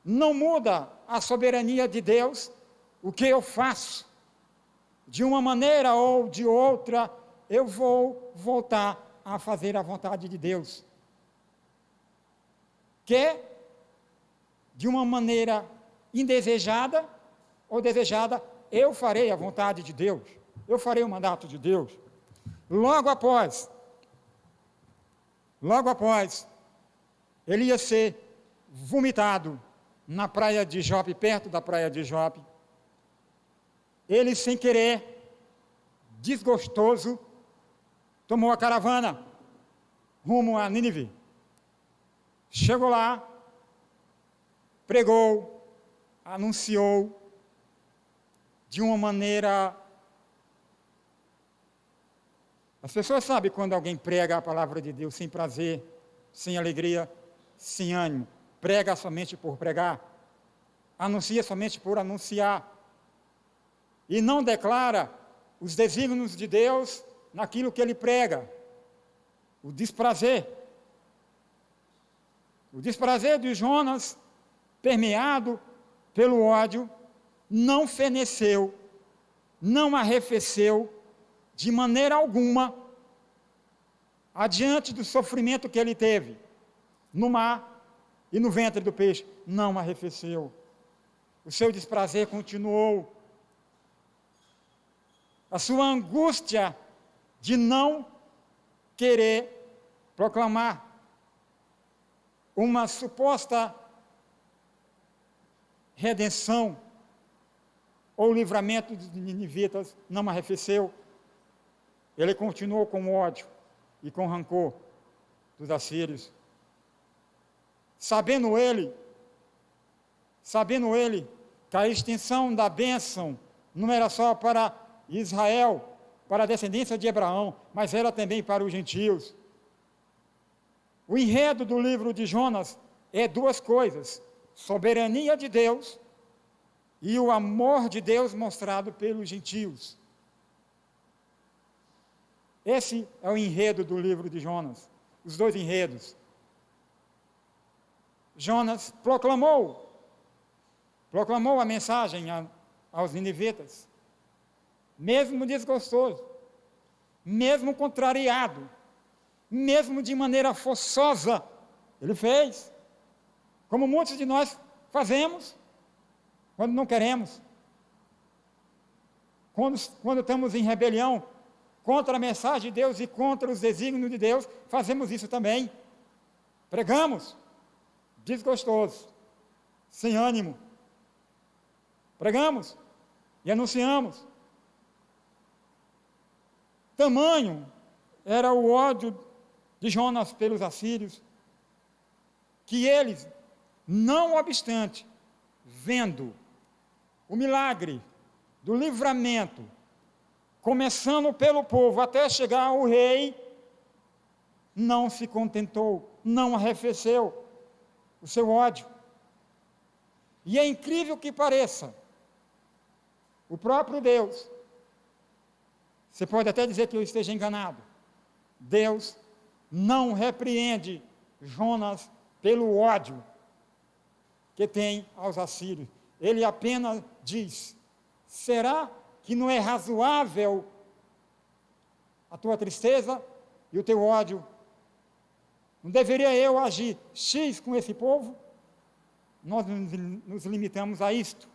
Não muda a soberania de Deus o que eu faço. De uma maneira ou de outra, eu vou voltar a fazer a vontade de Deus. Quer de uma maneira indesejada ou desejada, eu farei a vontade de Deus, eu farei o mandato de Deus. Logo após, ele ia ser vomitado na praia de Jope, perto da praia de Jope. Ele, sem querer, desgostoso, tomou a caravana rumo a Nínive. Chegou lá, pregou, anunciou de uma maneira... As pessoas sabem quando alguém prega a palavra de Deus sem prazer, sem alegria, sem ânimo. Prega somente por pregar, anuncia somente por anunciar, e não declara os desígnios de Deus naquilo que ele prega. O desprazer de Jonas, permeado pelo ódio, não feneceu, não arrefeceu de maneira alguma adiante do sofrimento que ele teve no mar e no ventre do peixe. Não arrefeceu. O seu desprazer continuou. A sua angústia de não querer proclamar uma suposta redenção ou livramento dos ninivitas não arrefeceu. Ele continuou com ódio e com rancor dos assírios. Sabendo ele que a extensão da bênção não era só para Israel, para a descendência de Abraão, mas era também para os gentios. O enredo do livro de Jonas é duas coisas: soberania de Deus e o amor de Deus mostrado pelos gentios. Esse é o enredo do livro de Jonas, os dois enredos. Jonas proclamou a mensagem aos ninivitas, mesmo desgostoso, mesmo contrariado, mesmo de maneira forçosa, ele fez, como muitos de nós fazemos, quando não queremos, quando estamos em rebelião contra a mensagem de Deus e contra os desígnios de Deus, fazemos isso também, pregamos, desgostoso, sem ânimo, pregamos e anunciamos. Tamanho era o ódio de Jonas pelos assírios, que eles, não obstante, vendo o milagre do livramento, começando pelo povo até chegar ao rei, não se contentou, não arrefeceu o seu ódio. E é incrível que pareça, o próprio Deus, você pode até dizer que eu esteja enganado, Deus não repreende Jonas pelo ódio que tem aos assírios. Ele apenas diz: será que não é razoável a tua tristeza e o teu ódio? Não deveria eu agir X com esse povo? Nós nos limitamos a isto,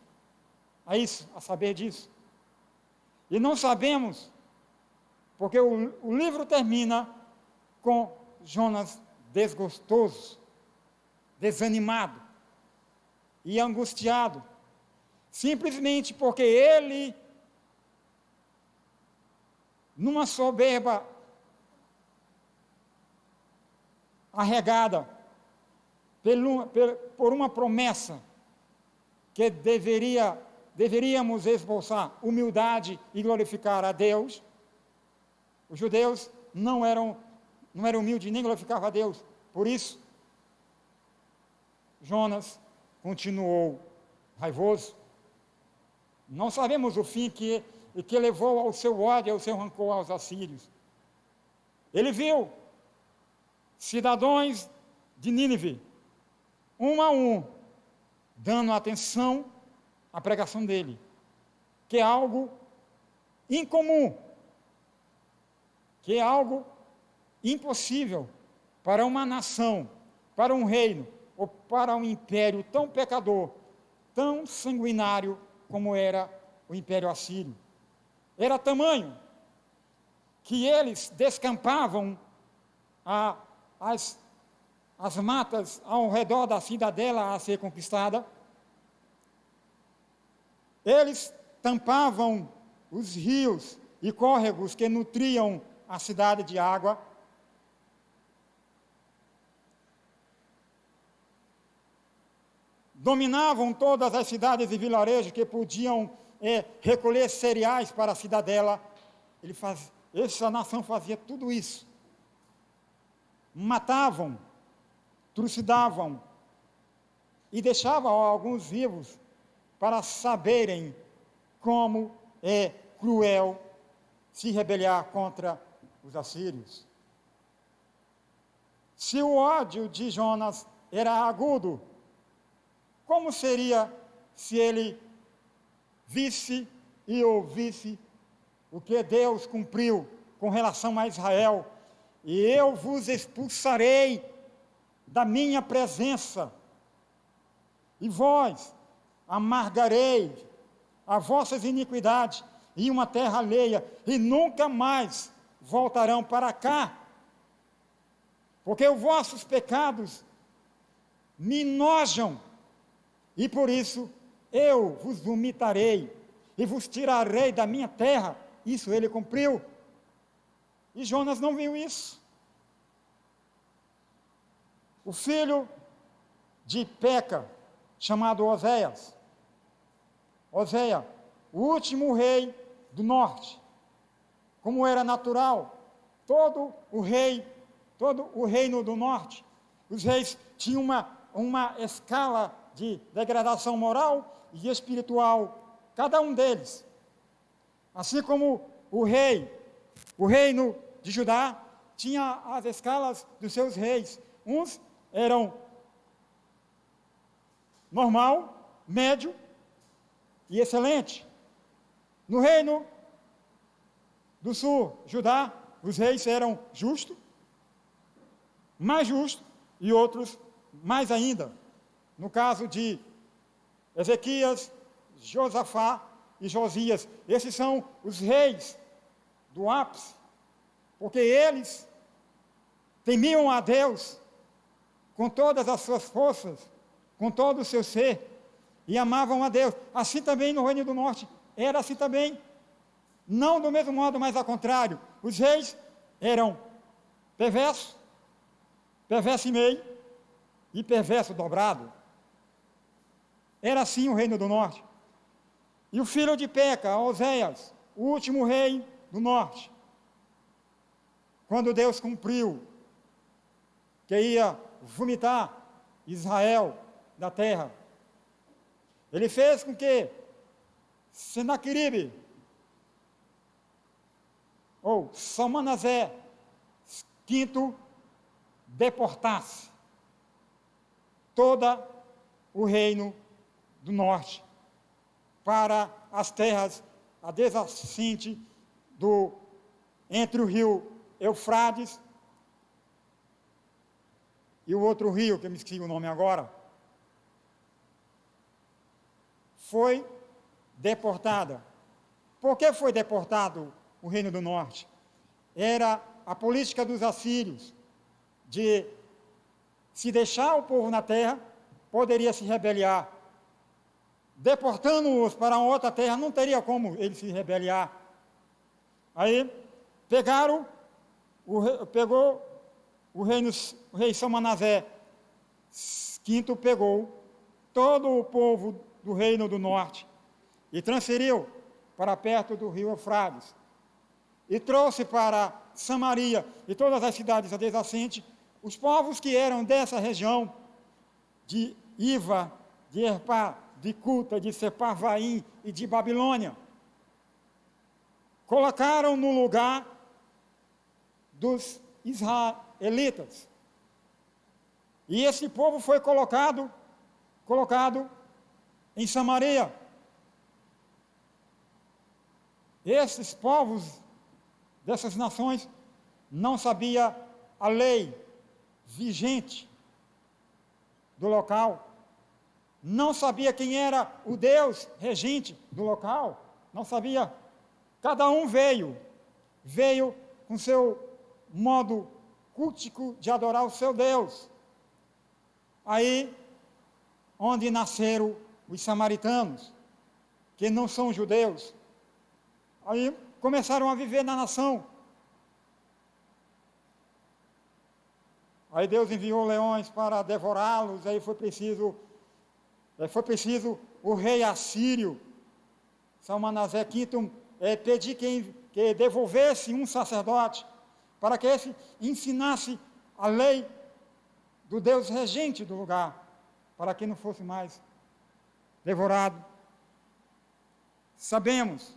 a saber disso. E não sabemos porque o livro termina com Jonas desgostoso, desanimado e angustiado, simplesmente porque ele, numa soberba arregada por uma promessa que deveríamos esboçar humildade e glorificar a Deus. Os judeus não eram humildes nem glorificavam a Deus. Por isso, Jonas continuou raivoso. Não sabemos o fim que levou ao seu ódio, ao seu rancor aos assírios. Ele viu cidadãos de Nínive, um a um, dando atenção à pregação dele, que é algo incomum, que é algo impossível para uma nação, para um reino, ou para um império tão pecador, tão sanguinário como era o Império Assírio. Era tamanho que eles descampavam as matas ao redor da cidadela a ser conquistada. Eles tampavam os rios e córregos que nutriam a cidade de água. Dominavam todas as cidades e vilarejos que podiam recolher cereais para a cidadela. Essa nação fazia tudo isso. Matavam, trucidavam e deixavam alguns vivos para saberem como é cruel se rebeliar contra os assírios. Se o ódio de Jonas era agudo, como seria se ele visse e ouvisse o que Deus cumpriu com relação a Israel? E eu vos expulsarei da minha presença, e vós amargarei as vossas iniquidades em uma terra alheia, e nunca mais voltarão para cá, porque os vossos pecados me nojam, e por isso eu vos vomitarei, e vos tirarei da minha terra. Isso ele cumpriu. E Jonas não viu isso. O filho de Peca, chamado Oséias, o último rei do norte, como era natural, todo o reino do norte, os reis tinham uma escala de degradação moral e espiritual, cada um deles. Assim como o reino de Judá tinha as escalas dos seus reis. Uns eram normal, médio e excelente. No reino do sul, Judá, os reis eram justos, mais justos, e outros mais ainda. No caso de Ezequias, Josafá e Josias, esses são os reis do ápice, porque eles temiam a Deus com todas as suas forças, com todo o seu ser, e amavam a Deus. Assim também no Reino do Norte, era assim também, não do mesmo modo, mas ao contrário. Os reis eram perversos, perverso e meio, e perverso dobrado. Era assim o Reino do Norte. E o filho de Peca, Oséias, o último rei do norte, quando Deus cumpriu que ia vomitar Israel da terra, ele fez com que Senaqueribe, ou Salmanasé V, deportasse todo o reino do norte para as terras adjacentes entre o rio Eufrates e o outro rio, que eu me esqueci o nome agora, foi deportada. Por que foi deportado o Reino do Norte? era a política dos assírios, de se deixar o povo na terra, poderia se rebeliar. Deportando-os para outra terra, não teria como ele se rebeliar. Aí, pegou o rei Salmanasé V, pegou todo o povo do reino do norte e transferiu para perto do rio Eufrates. E trouxe para Samaria e todas as cidades adjacentes os povos que eram dessa região, de Iva, de Erpá, de Cuta, de Separvaim e de Babilônia. Colocaram no lugar dos israelitas. E esse povo foi colocado em Samaria. Esses povos dessas nações não sabia a lei vigente do local, não sabia quem era o Deus regente do local, não sabia. Cada um veio com seu modo cultico de adorar o seu Deus. Aí, onde nasceram os samaritanos, que não são judeus, aí começaram a viver na nação. Aí Deus enviou leões para devorá-los, aí foi preciso o rei assírio, Salmanasé V, pedir que devolvesse um sacerdote, para que esse ensinasse a lei do Deus regente do lugar, para que não fosse mais devorado. Sabemos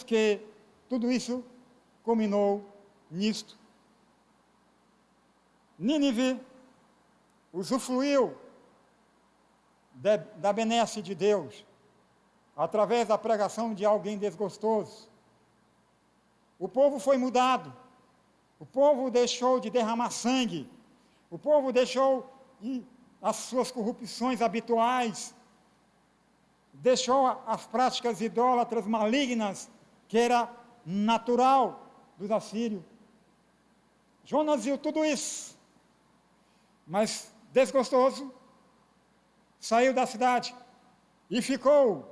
que tudo isso culminou nisto. Nínive usufruiu da benesse de Deus através da pregação de alguém desgostoso. O povo foi mudado, o povo deixou de derramar sangue, o povo deixou as suas corrupções habituais, deixou as práticas idólatras malignas, que era natural dos assírios. Jonas viu tudo isso, mas desgostoso, saiu da cidade e ficou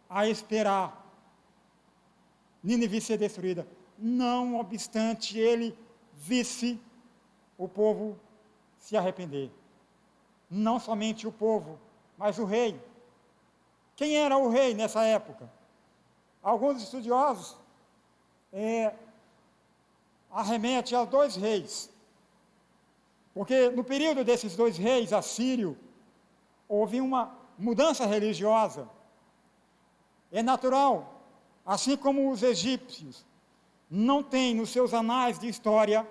a esperar Nínive ser destruída. Não obstante ele visse o povo se arrepender. Não somente o povo, mas o rei. Quem era o rei nessa época? Alguns estudiosos arremetem aos dois reis. Porque no período desses dois reis assírio, houve uma mudança religiosa. É natural, assim como os egípcios não têm nos seus anais de história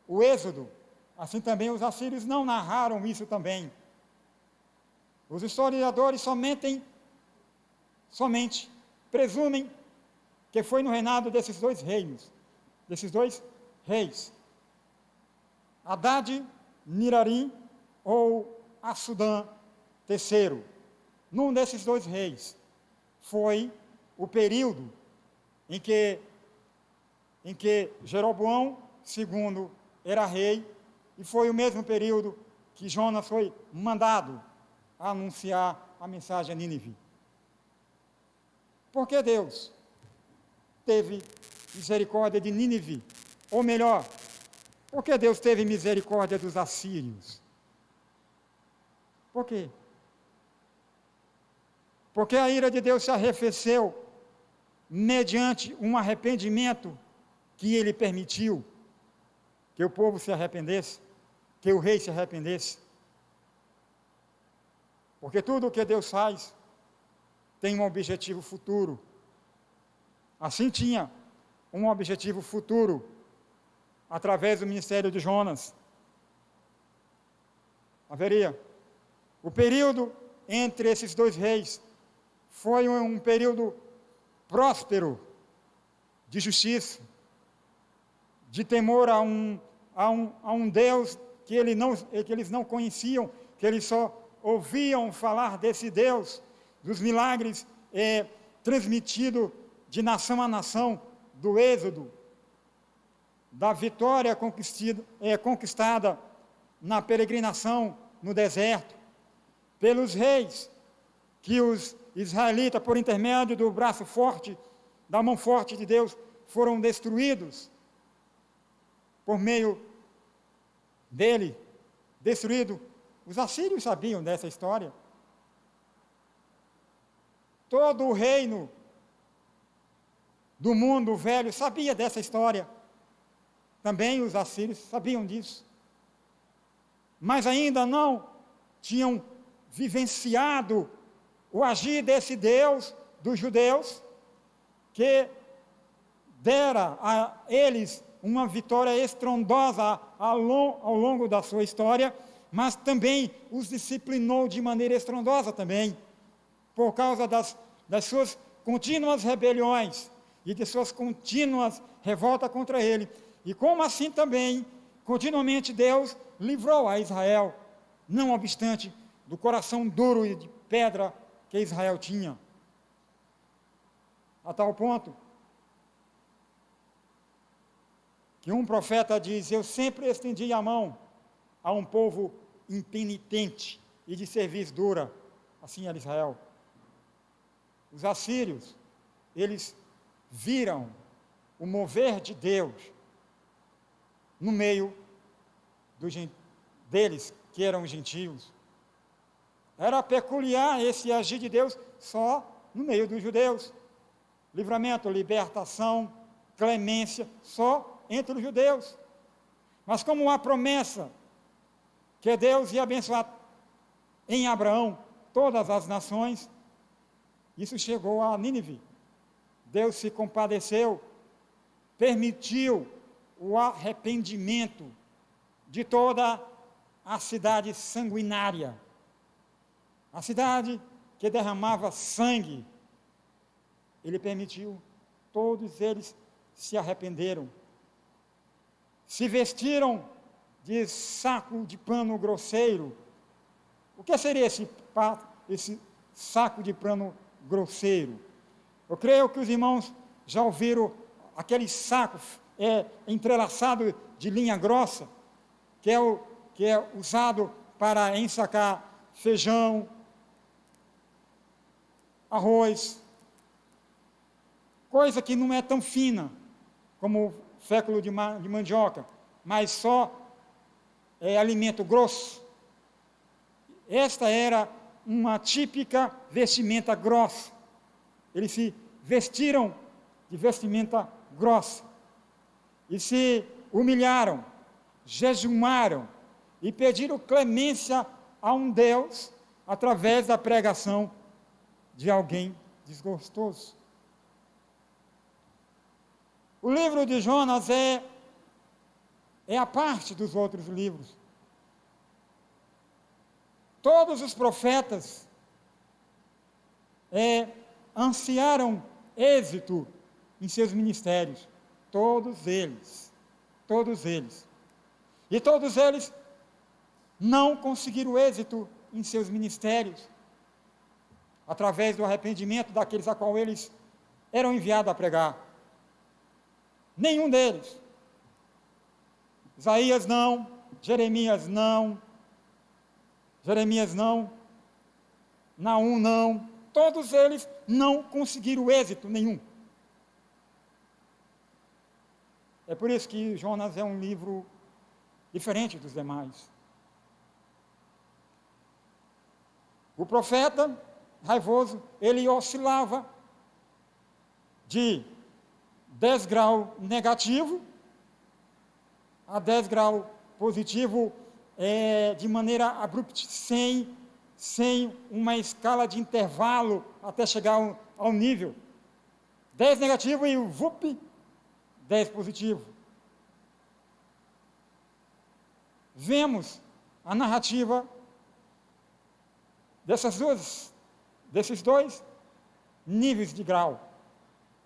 o êxodo, assim também os assírios não narraram isso também. Os historiadores somente presumem que foi no reinado desses dois reis, Haddad, Nirarim ou Assudã III. Num desses dois reis foi o período em que Jeroboão II era rei, e foi o mesmo período que Jonas foi mandado a anunciar a mensagem a Nínive. Por que Deus teve misericórdia de Nínive? Ou melhor, por que Deus teve misericórdia dos assírios? Por quê? Porque a ira de Deus se arrefeceu mediante um arrependimento que ele permitiu que o povo se arrependesse, que o rei se arrependesse. Porque tudo o que Deus faz tem um objetivo futuro. Assim tinha um objetivo futuro através do ministério de Jonas. Haveria. O período entre esses dois reis foi um período próspero de justiça, de temor a um Deus que eles não conheciam, que eles só ouviam falar desse Deus, dos milagres transmitidos de nação a nação, do êxodo, da vitória conquistada na peregrinação no deserto, pelos reis que os israelitas, por intermédio do braço forte, da mão forte de Deus, foram destruídos por meio dele, destruído. Os assírios sabiam dessa história. Todo o reino do mundo velho sabia dessa história. Também os assírios sabiam disso. Mas ainda não tinham vivenciado o agir desse Deus dos judeus, que dera a eles uma vitória estrondosa ao longo da sua história, mas também os disciplinou de maneira estrondosa também, por causa das suas contínuas rebeliões e de suas contínuas revoltas contra ele. E como assim também, continuamente Deus livrou a Israel, não obstante do coração duro e de pedra que Israel tinha. A tal ponto que um profeta diz: eu sempre estendi a mão a um povo impenitente e de serviço dura, assim era Israel. Os assírios, eles viram o mover de Deus no meio deles, que eram gentios. Era peculiar esse agir de Deus só no meio dos judeus. Livramento, libertação, clemência, só entre os judeus. Mas como a promessa que Deus ia abençoar em Abraão todas as nações, isso chegou a Nínive. Deus se compadeceu, permitiu o arrependimento de toda a cidade sanguinária, a cidade que derramava sangue. Ele permitiu, todos eles se arrependeram, se vestiram de saco de pano grosseiro. O que seria esse saco de pano grosseiro? Eu creio que os irmãos já ouviram aquele saco entrelaçado de linha grossa, que é usado para ensacar feijão, arroz, coisa que não é tão fina como o féculo de mandioca, mas só é alimento grosso. Esta era uma típica vestimenta grossa. Eles se vestiram de vestimenta grossa e se humilharam, jejuaram e pediram clemência a um Deus através da pregação de alguém desgostoso. O livro de Jonas é a parte dos outros livros. Todos os profetas ansiaram êxito em seus ministérios. Todos eles. E todos eles não conseguiram êxito em seus ministérios através do arrependimento daqueles a qual eles eram enviados a pregar. Nenhum deles. Isaías não, Jeremias não, Naum não, todos eles não conseguiram êxito nenhum. É por isso que Jonas é um livro diferente dos demais. O profeta raivoso, ele oscilava de 10 graus negativo a 10 graus positivo, de maneira abrupta, sem uma escala de intervalo até chegar ao nível. 10 negativo e 10 positivo. Vemos a narrativa desses dois níveis de grau.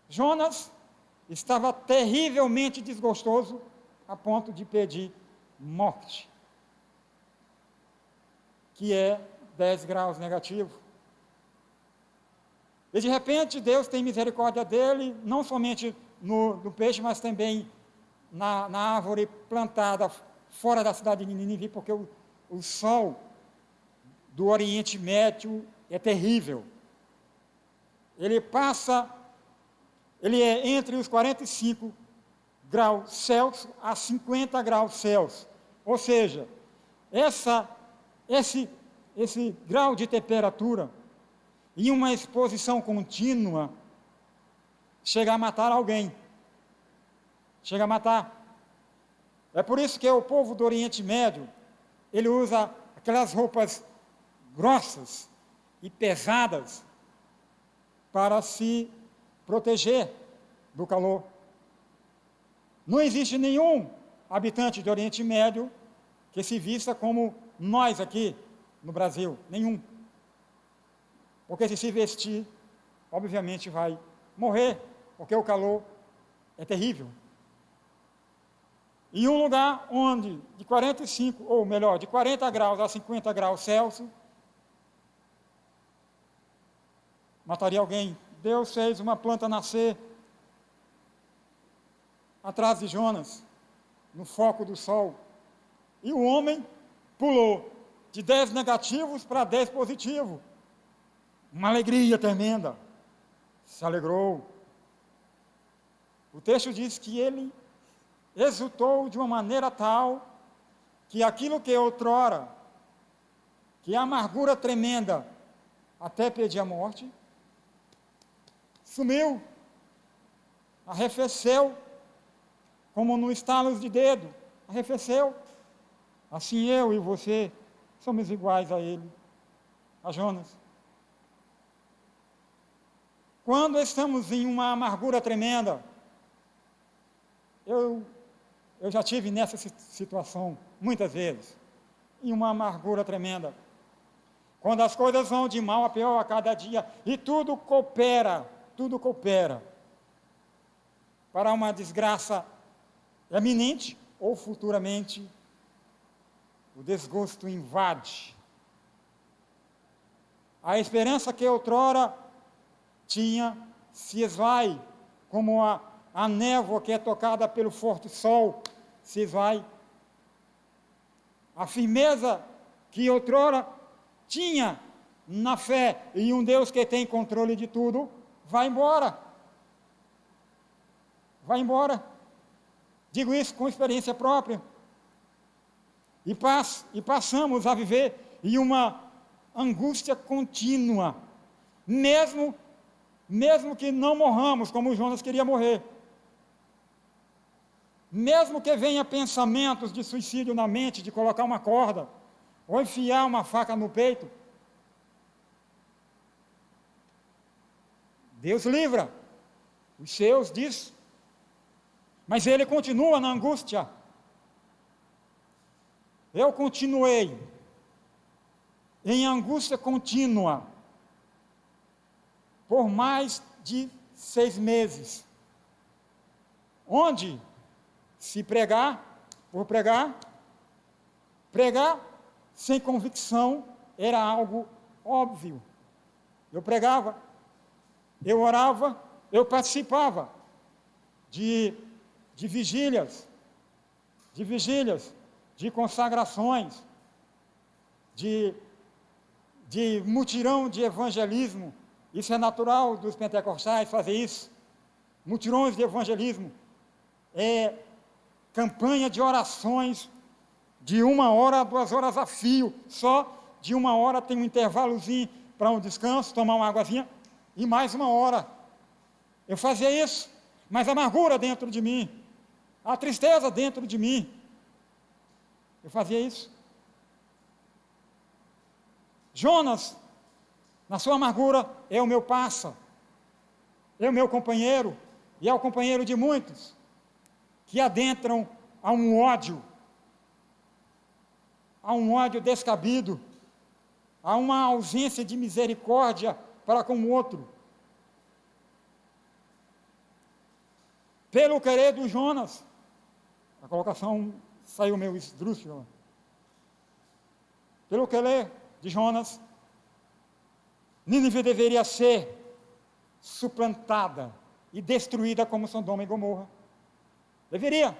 Jonas estava terrivelmente desgostoso a ponto de pedir morte, que é 10 graus negativo. E de repente Deus tem misericórdia dele, não somente no peixe, mas também na árvore plantada fora da cidade de Nínive, porque o sol do Oriente Médio é terrível. Ele é entre os 45 graus Celsius a 50 graus Celsius. Ou seja, esse grau de temperatura em uma exposição contínua chega a matar alguém. Chega a matar. É por isso que o povo do Oriente Médio, ele usa aquelas roupas grossas e pesadas para se proteger do calor. Não existe nenhum habitante do Oriente Médio que se vista como nós aqui no Brasil, nenhum. Porque se vestir, obviamente vai morrer, porque o calor é terrível. Em um lugar onde de 45, ou melhor, de 40 graus a 50 graus Celsius, mataria alguém. Deus fez uma planta nascer atrás de Jonas, no foco do sol. E o homem pulou de 10 negativos para 10 positivos. Uma alegria tremenda. Se alegrou. O texto diz que ele exultou de uma maneira tal que aquilo que outrora, que a amargura tremenda, até pedir a morte, sumiu, arrefeceu, como no estalos de dedo, arrefeceu. Assim eu e você somos iguais a ele, a Jonas. Quando estamos em uma amargura tremenda, eu já tive nessa situação muitas vezes, em uma amargura tremenda. Quando as coisas vão de mal a pior a cada dia, e tudo coopera para uma desgraça eminente ou futuramente, o desgosto invade. A esperança que outrora tinha se esvai, como a névoa que é tocada pelo forte sol se esvai. A firmeza que outrora tinha na fé em um Deus que tem controle de tudo, vai embora. Vai embora. Digo isso com experiência própria. E passamos a viver em uma angústia contínua, mesmo que não morramos como Jonas queria morrer. Mesmo que venha pensamentos de suicídio na mente, de colocar uma corda, ou enfiar uma faca no peito, Deus livra os seus disso. Mas ele continua na angústia. Eu continuei em angústia contínua por mais de 6 meses, onde se pregar sem convicção era algo óbvio. Eu pregava, eu orava, eu participava de vigílias, de consagrações, de mutirão de evangelismo. Isso é natural dos pentecostais fazer isso. Mutirões de evangelismo. Campanha de orações de 1 hora a 2 horas a fio. Só de 1 hora tem um intervalozinho para um descanso, tomar uma águazinha, e mais 1 hora. Eu fazia isso, mas a amargura dentro de mim, a tristeza dentro de mim, eu fazia isso. Jonas, na sua amargura, é o meu parça, é o meu companheiro, e é o companheiro de muitos, que adentram a um ódio descabido, a uma ausência de misericórdia para com o outro. Pelo querer do Jonas, a colocação saiu meio esdrúxula. Pelo querer de Jonas, Nínive deveria ser suplantada e destruída como Sodoma e Gomorra. Deveria.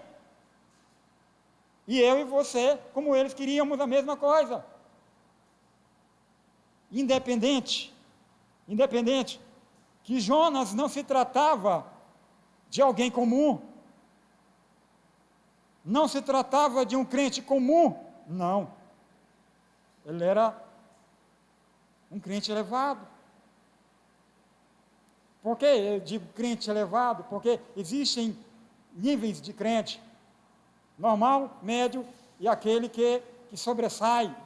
E eu e você, como eles, queríamos a mesma coisa. Independente que Jonas não se tratava de alguém comum, não se tratava de um crente comum, não. Ele era um crente elevado. Por que eu digo crente elevado? Porque existem níveis de crente: normal, médio e aquele que sobressai.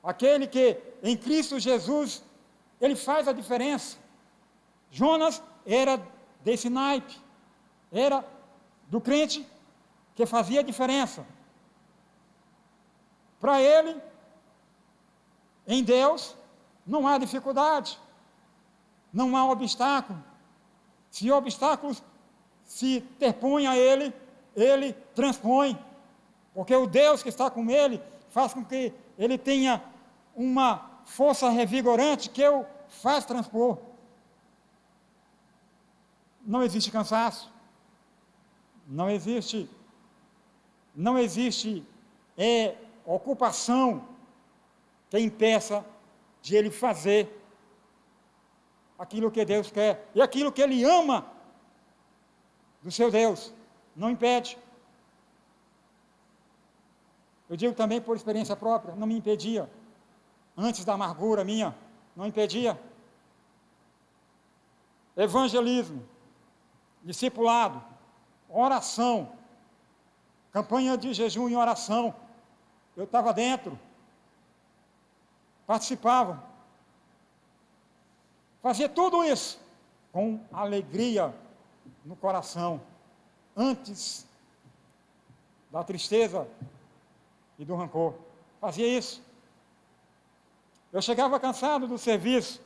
Aquele que em Cristo Jesus, ele faz a diferença. Jonas era desse naipe, era do crente que fazia a diferença. Para ele, em Deus, não há dificuldade, não há obstáculo. Se obstáculos se interpõem a ele, ele transpõe, porque o Deus que está com ele faz com que ele tenha uma força revigorante que o faz transpor. Não existe cansaço, não existe ocupação que impeça de ele fazer aquilo que Deus quer e aquilo que ele ama do seu Deus. Não impede. Eu digo também por experiência própria, não me impedia. Antes da amargura minha, não impedia. Evangelismo, discipulado, oração, campanha de jejum e oração. Eu estava dentro, participava, fazia tudo isso com alegria no coração, antes da tristeza e do rancor. Fazia isso. Eu chegava cansado do serviço,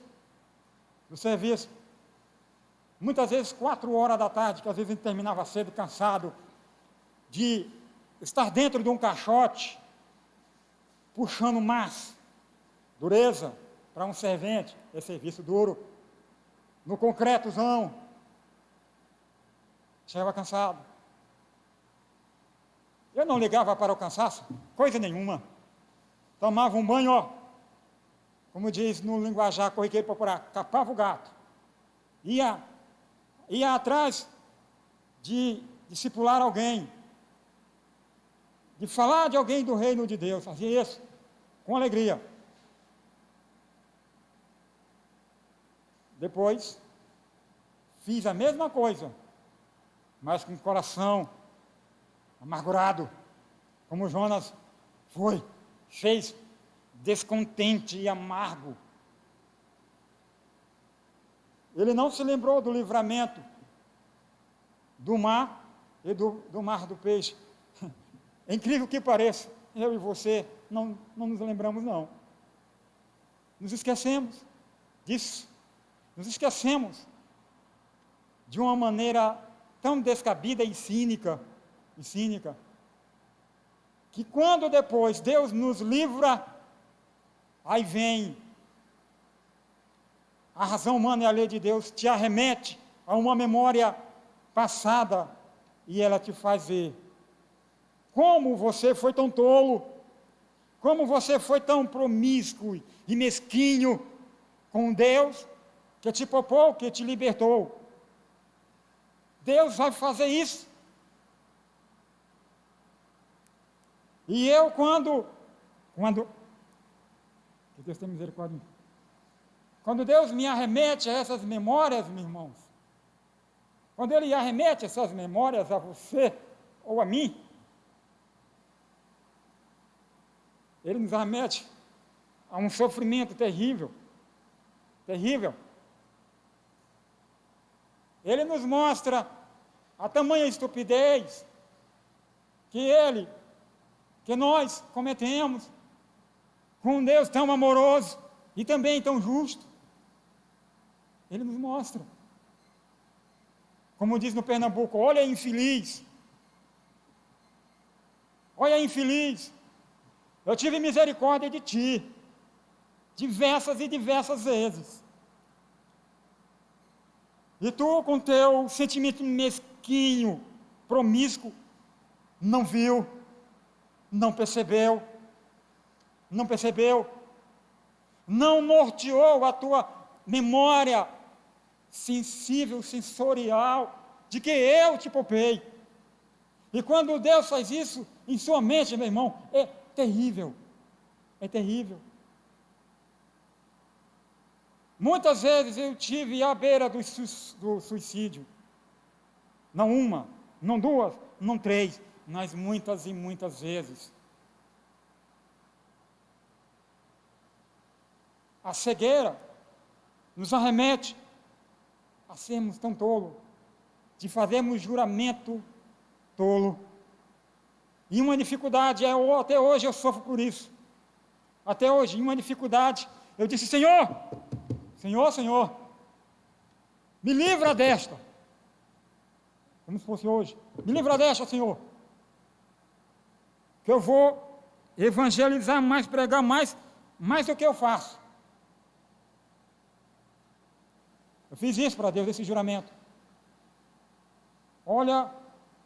muitas vezes 4 horas da tarde, que às vezes a gente terminava cedo, cansado, de estar dentro de um caixote, puxando massa, dureza, para um servente, é serviço duro, no concretozão. Chegava cansado. Eu não ligava para o cansaço, coisa nenhuma. Tomava um banho, como diz no linguajar corriqueiro popular, capava o gato. Ia atrás de discipular alguém, de falar de alguém do reino de Deus. Fazia isso com alegria. Depois, fiz a mesma coisa, mas com o coração amargurado, como Jonas fez descontente e amargo. Ele não se lembrou do livramento do mar e do mar do peixe. É incrível que pareça, eu e você não nos lembramos, não. Nos esquecemos disso. Nos esquecemos de uma maneira tão descabida e cínica, que quando depois Deus nos livra, aí vem a razão humana e a lei de Deus te arremete a uma memória passada e ela te faz ver como você foi tão tolo, como você foi tão promíscuo e mesquinho com Deus, que te poupou, que te libertou. Deus vai fazer isso. E eu quando que Deus tenha misericórdia. Quando Deus me arremete a essas memórias, meus irmãos, quando Ele arremete essas memórias a você ou a mim, Ele nos arremete a um sofrimento terrível, terrível. Ele nos mostra a tamanha estupidez que nós cometemos com um Deus tão amoroso e também tão justo. Ele nos mostra. Como diz no Pernambuco, olha a infeliz. Olha a infeliz. Eu tive misericórdia de ti, diversas e diversas vezes. E tu, com teu sentimento mesquinho, promíscuo, não viu, não percebeu, não norteou a tua memória sensível, sensorial, de que eu te poupei. E quando Deus faz isso em sua mente, meu irmão, é terrível. É terrível. Muitas vezes eu tive à beira do suicídio. Não uma, não duas, não três, mas muitas e muitas vezes. A cegueira nos arremete a sermos tão tolos, de fazermos juramento tolo. E uma dificuldade, até hoje eu sofro por isso. Até hoje, em uma dificuldade, eu disse: Senhor, me livra desta. Como se fosse hoje. Me livra desta, Senhor. Que eu vou evangelizar mais, pregar mais do que eu faço. Eu fiz isso para Deus, esse juramento. Olha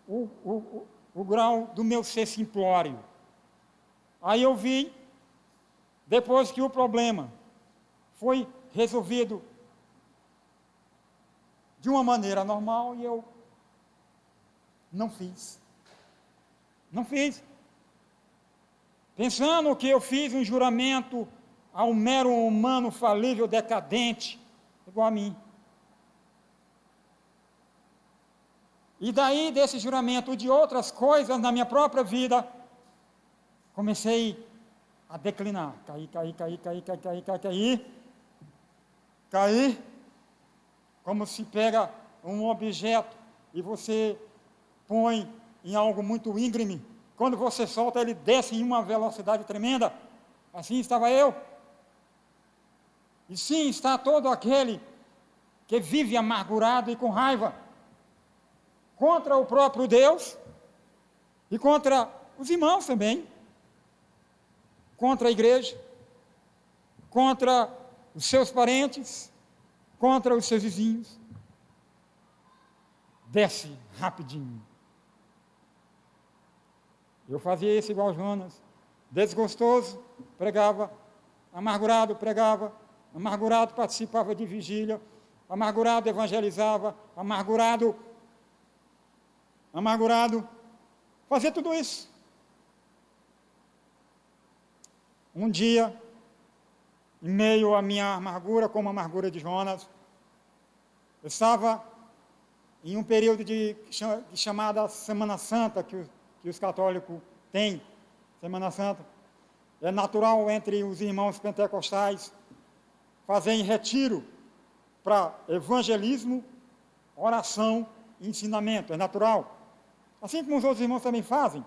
o grau do meu ser simplório. Aí eu vi, depois que o problema foi resolvido de uma maneira normal, e eu não fiz. Não fiz. Pensando que eu fiz um juramento a um mero humano falível, decadente, igual a mim. E daí, desse juramento de outras coisas na minha própria vida, comecei a declinar. Caí, como se pega um objeto e você põe em algo muito íngreme. Quando você solta, ele desce em uma velocidade tremenda. Assim estava eu. E sim, está todo aquele que vive amargurado e com raiva contra o próprio Deus e contra os irmãos também, contra a igreja, contra os seus parentes, contra os seus vizinhos. Desce rapidinho. Eu fazia isso igual Jonas, desgostoso, pregava, amargurado, participava de vigília, amargurado, evangelizava, amargurado, fazia tudo isso. Um dia, em meio à minha amargura, como a amargura de Jonas, eu estava em um período de chamada Semana Santa, que os católicos têm, Semana Santa. É natural entre os irmãos pentecostais fazerem retiro para evangelismo, oração e ensinamento, é natural. Assim como os outros irmãos também fazem,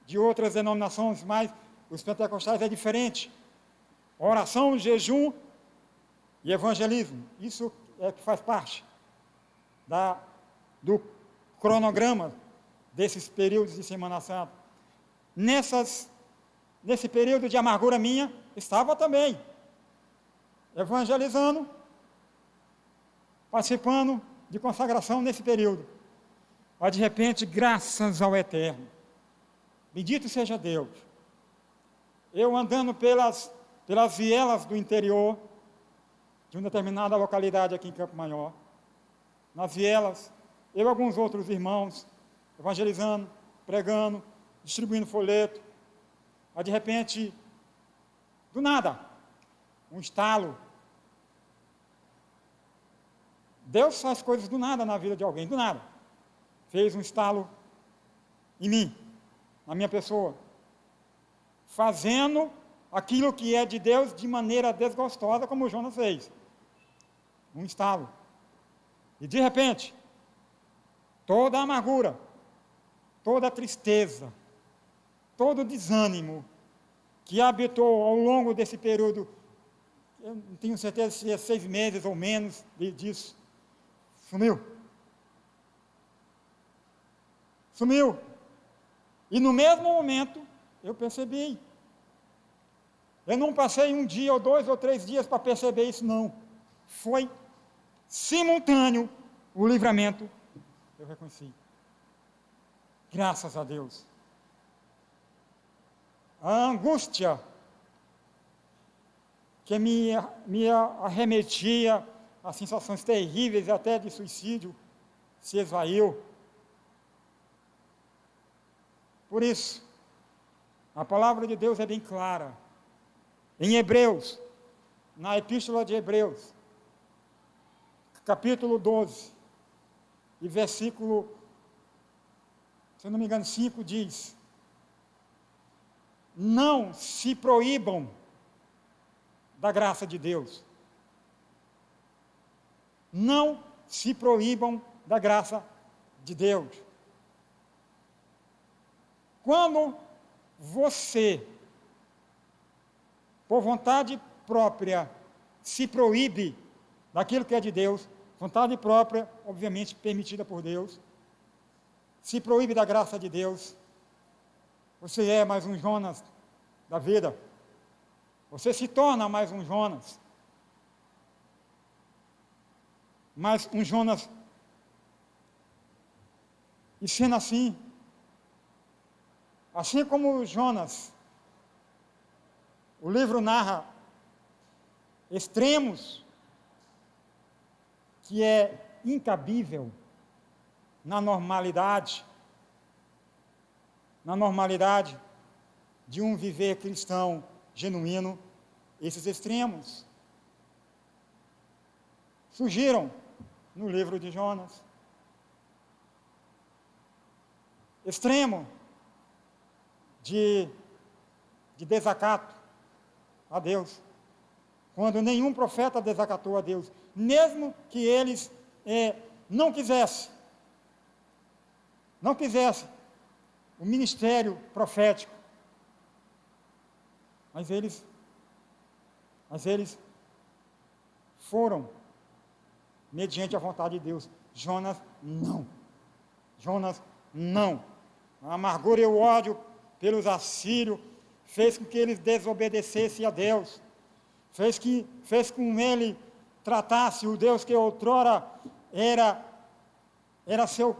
de outras denominações, mas os pentecostais é diferente. Oração, jejum e evangelismo, isso é que faz parte do cronograma desses períodos de Semana Santa. Nesse período de amargura minha, estava também evangelizando, participando de consagração nesse período. Mas, de repente, graças ao Eterno, bendito seja Deus, eu andando pelas vielas do interior, de uma determinada localidade aqui em Campo Maior, nas vielas, eu e alguns outros irmãos, evangelizando, pregando, distribuindo folheto, mas, de repente, do nada, um estalo. Deus faz coisas do nada na vida de alguém, do nada. Fez um estalo em mim, na minha pessoa, fazendo aquilo que é de Deus de maneira desgostosa, como o Jonas fez. Um estalo. E de repente, toda a amargura, toda a tristeza, todo o desânimo que habitou ao longo desse período, eu não tenho certeza se é 6 meses ou menos disso, sumiu. E no mesmo momento, eu percebi. Eu não passei 1 dia, ou 2 ou 3 dias para perceber isso, não. Foi simultâneo, o livramento, eu reconheci. Graças a Deus. A angústia que me arremetia a sensações terríveis, até de suicídio, se esvaiu. Por isso, a palavra de Deus é bem clara. Em Hebreus, na Epístola de Hebreus, capítulo 12, e versículo, se eu não me engano, 5, diz: não se proíbam da graça de Deus. Não se proíbam da graça de Deus. Quando você, por vontade própria, se proíbe daquilo que é de Deus, vontade própria, obviamente permitida por Deus, se proíbe da graça de Deus, você é mais um Jonas da vida. Você se torna mais um Jonas. Mais um Jonas. E sendo assim como Jonas, o livro narra extremos que é incabível na normalidade de um viver cristão genuíno. Esses extremos surgiram no livro de Jonas. Extremo de desacato a Deus, quando nenhum profeta desacatou a Deus, mesmo que eles não quisessem o ministério profético, mas eles foram mediante a vontade de Deus. Jonas não. A amargura e o ódio pelos assírios fez com que eles desobedecessem a Deus, fez com ele tratasse o Deus que outrora era seu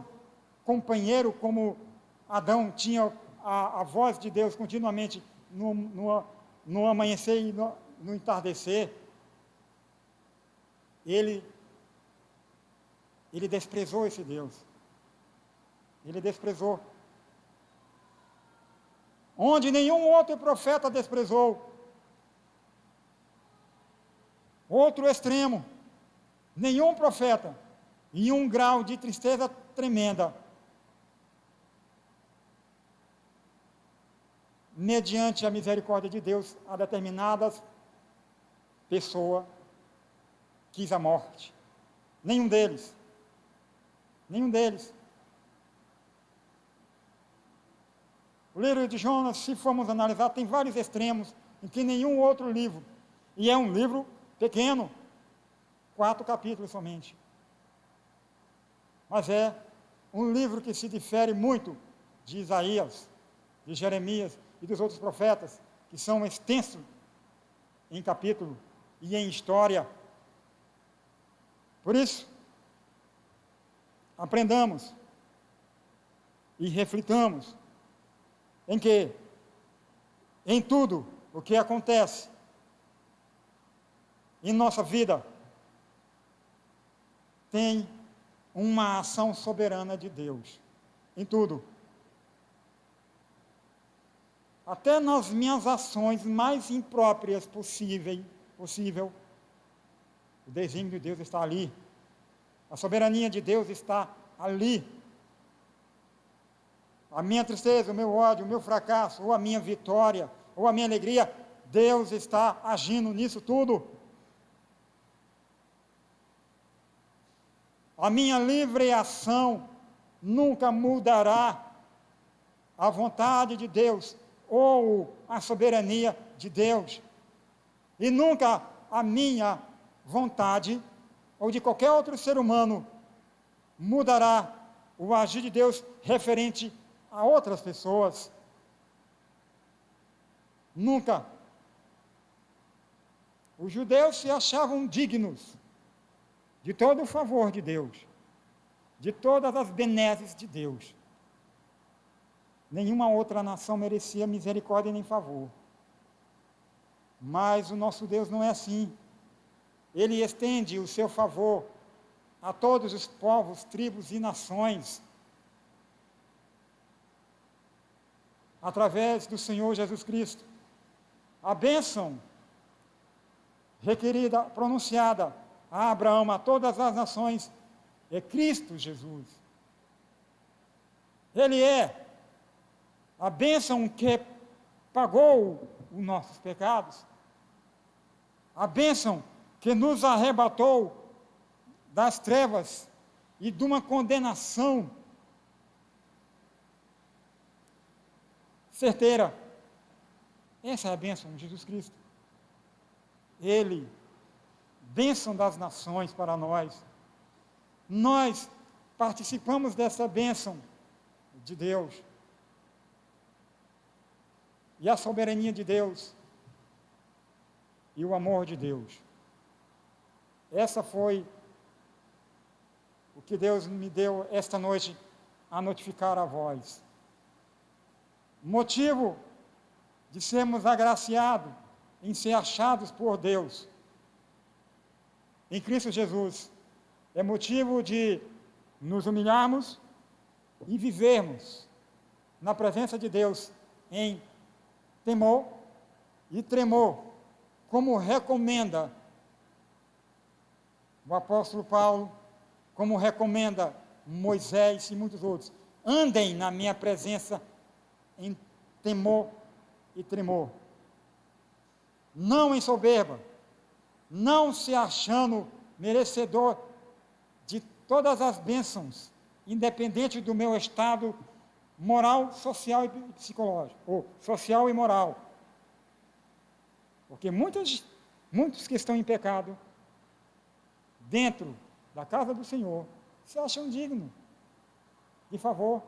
companheiro, como Adão tinha a voz de Deus continuamente no amanhecer e no entardecer. Ele desprezou esse Deus. Ele desprezou. Onde nenhum outro profeta desprezou. Outro extremo. Nenhum profeta, em um grau de tristeza tremenda, mediante a misericórdia de Deus, a determinadas pessoas quis a morte. Nenhum deles. O livro de Jonas, se formos analisar, tem vários extremos em que nenhum outro livro, e é um livro pequeno, 4 capítulos somente, mas é um livro que se difere muito de Isaías, de Jeremias e dos outros profetas, que são extensos em capítulo e em história. Por isso, aprendamos e reflitamos em que, em tudo o que acontece em nossa vida, tem uma ação soberana de Deus, em tudo. Até nas minhas ações mais impróprias possível, o desígnio de Deus está ali, a soberania de Deus está ali. A minha tristeza, o meu ódio, o meu fracasso, ou a minha vitória, ou a minha alegria, Deus está agindo nisso tudo. A minha livre ação nunca mudará a vontade de Deus ou a soberania de Deus. E nunca a minha vontade ou de qualquer outro ser humano mudará o agir de Deus referente a outras pessoas. Nunca. Os judeus se achavam dignos de todo o favor de Deus, de todas as benesses de Deus. Nenhuma outra nação merecia misericórdia nem favor. Mas o nosso Deus não é assim. Ele estende o seu favor a todos os povos, tribos e nações, através do Senhor Jesus Cristo. A bênção requerida, pronunciada a Abraão, a todas as nações, é Cristo Jesus. Ele é a bênção que pagou os nossos pecados, a bênção que nos arrebatou das trevas e de uma condenação certeira. Essa é a bênção de Jesus Cristo. Ele, bênção das nações para nós. Nós participamos dessa bênção de Deus. E a soberania de Deus e o amor de Deus. Essa foi o que Deus me deu esta noite a notificar a vós. Motivo de sermos agraciados em ser achados por Deus em Cristo Jesus é motivo de nos humilharmos e vivermos na presença de Deus em temor e tremor, como recomenda o apóstolo Paulo, como recomenda Moisés e muitos outros. Andem na minha presença em temor e tremor. Não em soberba, não se achando merecedor de todas as bênçãos, independente do meu estado moral, social e psicológico, ou social e moral. Porque muitos que estão em pecado, dentro da casa do Senhor, se acham dignos de favor,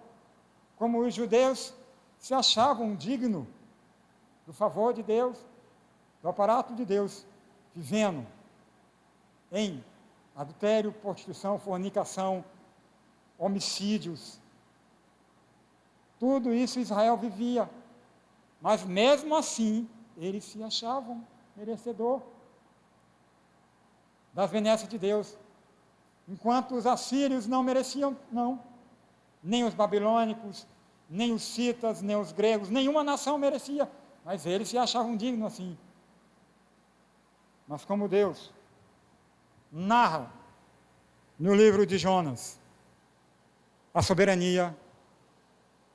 como os judeus se achavam dignos do favor de Deus, do aparato de Deus, vivendo em adultério, prostituição, fornicação, homicídios. Tudo isso Israel vivia, mas mesmo assim, eles se achavam merecedor das benesses de Deus, enquanto os assírios não mereciam, não, nem os babilônicos, nem os citas, nem os gregos, nenhuma nação merecia, mas eles se achavam dignos assim. Mas como Deus narra no livro de Jonas a soberania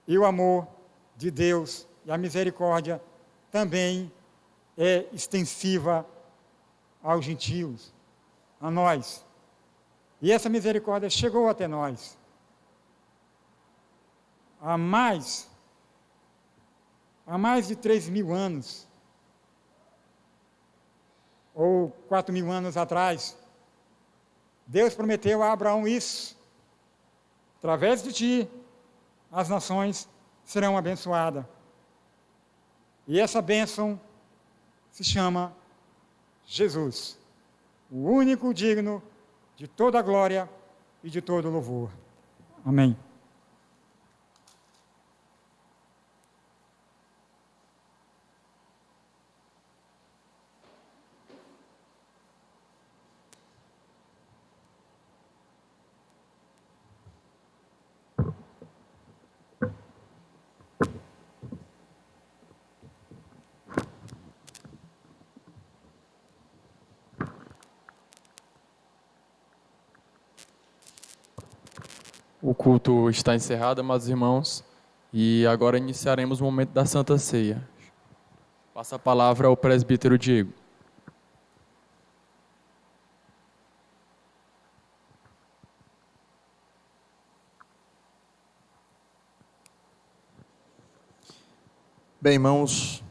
e o amor de Deus e a misericórdia também é extensiva aos gentios, a nós. E essa misericórdia chegou até nós. Há mais de 3.000 anos, ou 4.000 anos atrás, Deus prometeu a Abraão isso: através de ti, as nações serão abençoadas. E essa bênção se chama Jesus, o único digno de toda a glória e de todo louvor. Amém. O culto está encerrado, amados irmãos, e agora iniciaremos o momento da Santa Ceia. Passa a palavra ao presbítero Diego. Bem, irmãos,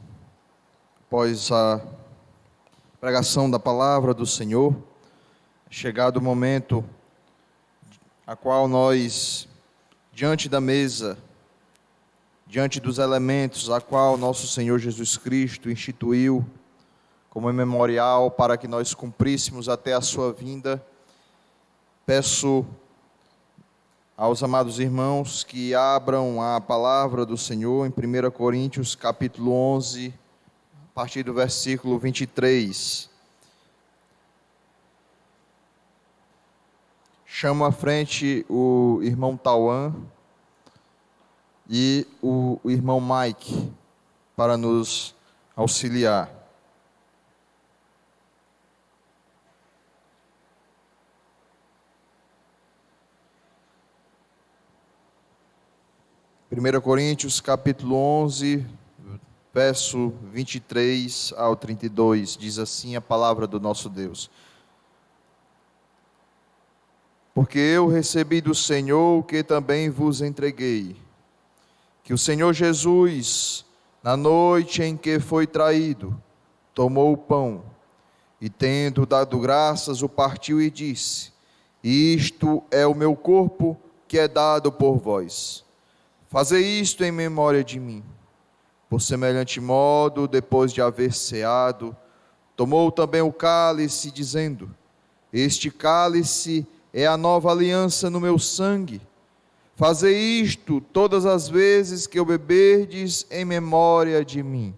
após a pregação da palavra do Senhor, chegado o momento a qual nós, diante da mesa, diante dos elementos a qual nosso Senhor Jesus Cristo instituiu como memorial para que nós cumpríssemos até a sua vinda, Peço aos amados irmãos que abram a palavra do Senhor em 1 Coríntios, capítulo 11, a partir do versículo 23. Chamo à frente o irmão Tauan e o irmão Mike para nos auxiliar. Primeira Coríntios, capítulo 11, verso 23 ao 32, diz assim a palavra do nosso Deus. Porque eu recebi do Senhor o que também vos entreguei, que o Senhor Jesus, na noite em que foi traído, tomou o pão, e tendo dado graças, o partiu e disse: Isto é o meu corpo que é dado por vós. Fazei isto em memória de mim. Por semelhante modo, depois de haver ceado, tomou também o cálice, dizendo: Este cálice é a nova aliança no meu sangue. Fazei isto todas as vezes que o beberdes em memória de mim.